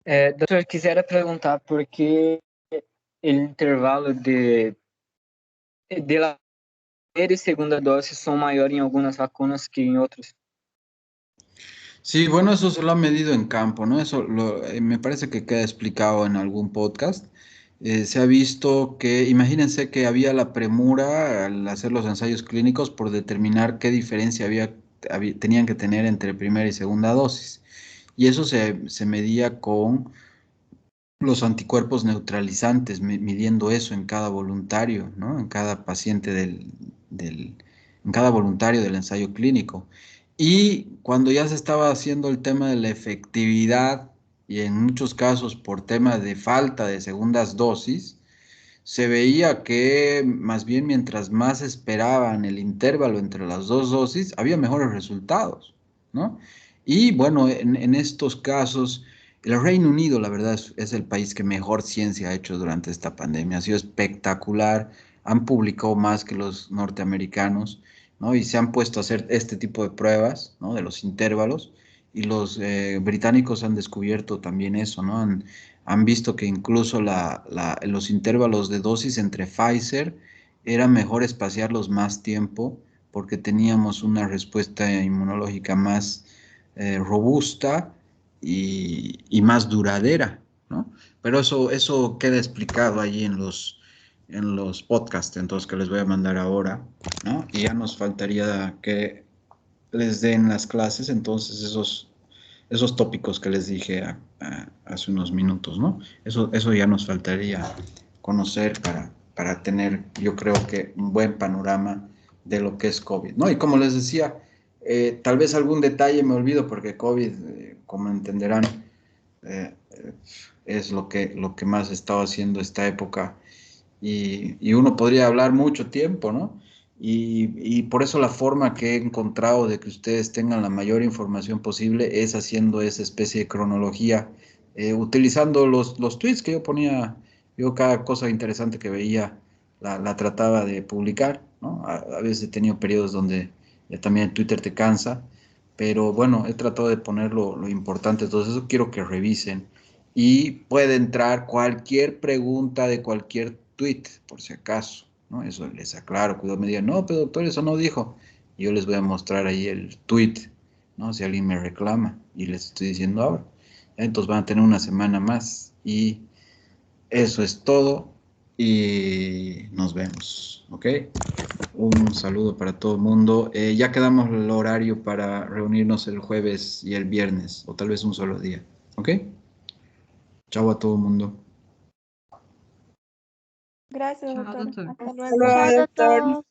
Doutor, quisiera perguntar por que o intervalo de la primeira e segunda dose são maiores em algumas vacinas que em outras. Sí, bueno, eso se lo ha medido en campo, ¿no? Me parece que queda explicado en algún podcast. Se ha visto que, imagínense que había la premura al hacer los ensayos clínicos por determinar qué diferencia tenían que tener entre primera y segunda dosis. Y eso se medía con los anticuerpos neutralizantes, midiendo eso en cada voluntario, ¿no? En cada paciente en cada voluntario del ensayo clínico. Y cuando ya se estaba haciendo el tema de la efectividad, y en muchos casos por tema de falta de segundas dosis, se veía que más bien mientras más esperaban el intervalo entre las dos dosis, había mejores resultados, ¿no? Y bueno, en estos casos, el Reino Unido, la verdad, es el país que mejor ciencia ha hecho durante esta pandemia. Ha sido espectacular. Han publicado más que los norteamericanos, ¿no? Y se han puesto a hacer este tipo de pruebas, ¿no? De los intervalos. Y los británicos han descubierto también eso, ¿no? Han visto que incluso los intervalos de dosis entre Pfizer era mejor espaciarlos más tiempo porque teníamos una respuesta inmunológica más robusta y más duradera, ¿no? Pero eso queda explicado ahí en los podcasts, entonces que les voy a mandar ahora, ¿no? Y ya nos faltaría que les den las clases, entonces esos tópicos que les dije hace unos minutos, ¿no? Eso ya nos faltaría conocer para tener, yo creo que, un buen panorama de lo que es COVID, ¿no? Y como les decía, tal vez algún detalle me olvido porque COVID, como entenderán, es lo que más he estado haciendo esta época y uno podría hablar mucho tiempo, ¿no? Y por eso la forma que he encontrado de que ustedes tengan la mayor información posible es haciendo esa especie de cronología, utilizando los tweets que yo ponía, yo cada cosa interesante que veía la trataba de publicar, ¿no? A veces he tenido periodos donde también Twitter te cansa, pero bueno, he tratado de poner lo importante, entonces eso quiero que revisen y puede entrar cualquier pregunta de cualquier tweet, por si acaso, ¿no? Eso les aclaro, cuidado, me digan, no, pero doctor, eso no dijo. Y yo les voy a mostrar ahí el tweet, ¿no? Si alguien me reclama y les estoy diciendo ahora. Entonces van a tener una semana más y eso es todo y nos vemos, ¿ok? Un saludo para todo el mundo. Ya quedamos el horario para reunirnos el jueves y el viernes, o tal vez un solo día, ¿ok? Chao a todo el mundo. Gracias, Chao, doctor. doctor. Hasta Hasta luego. luego, Chao, doctor. doctor.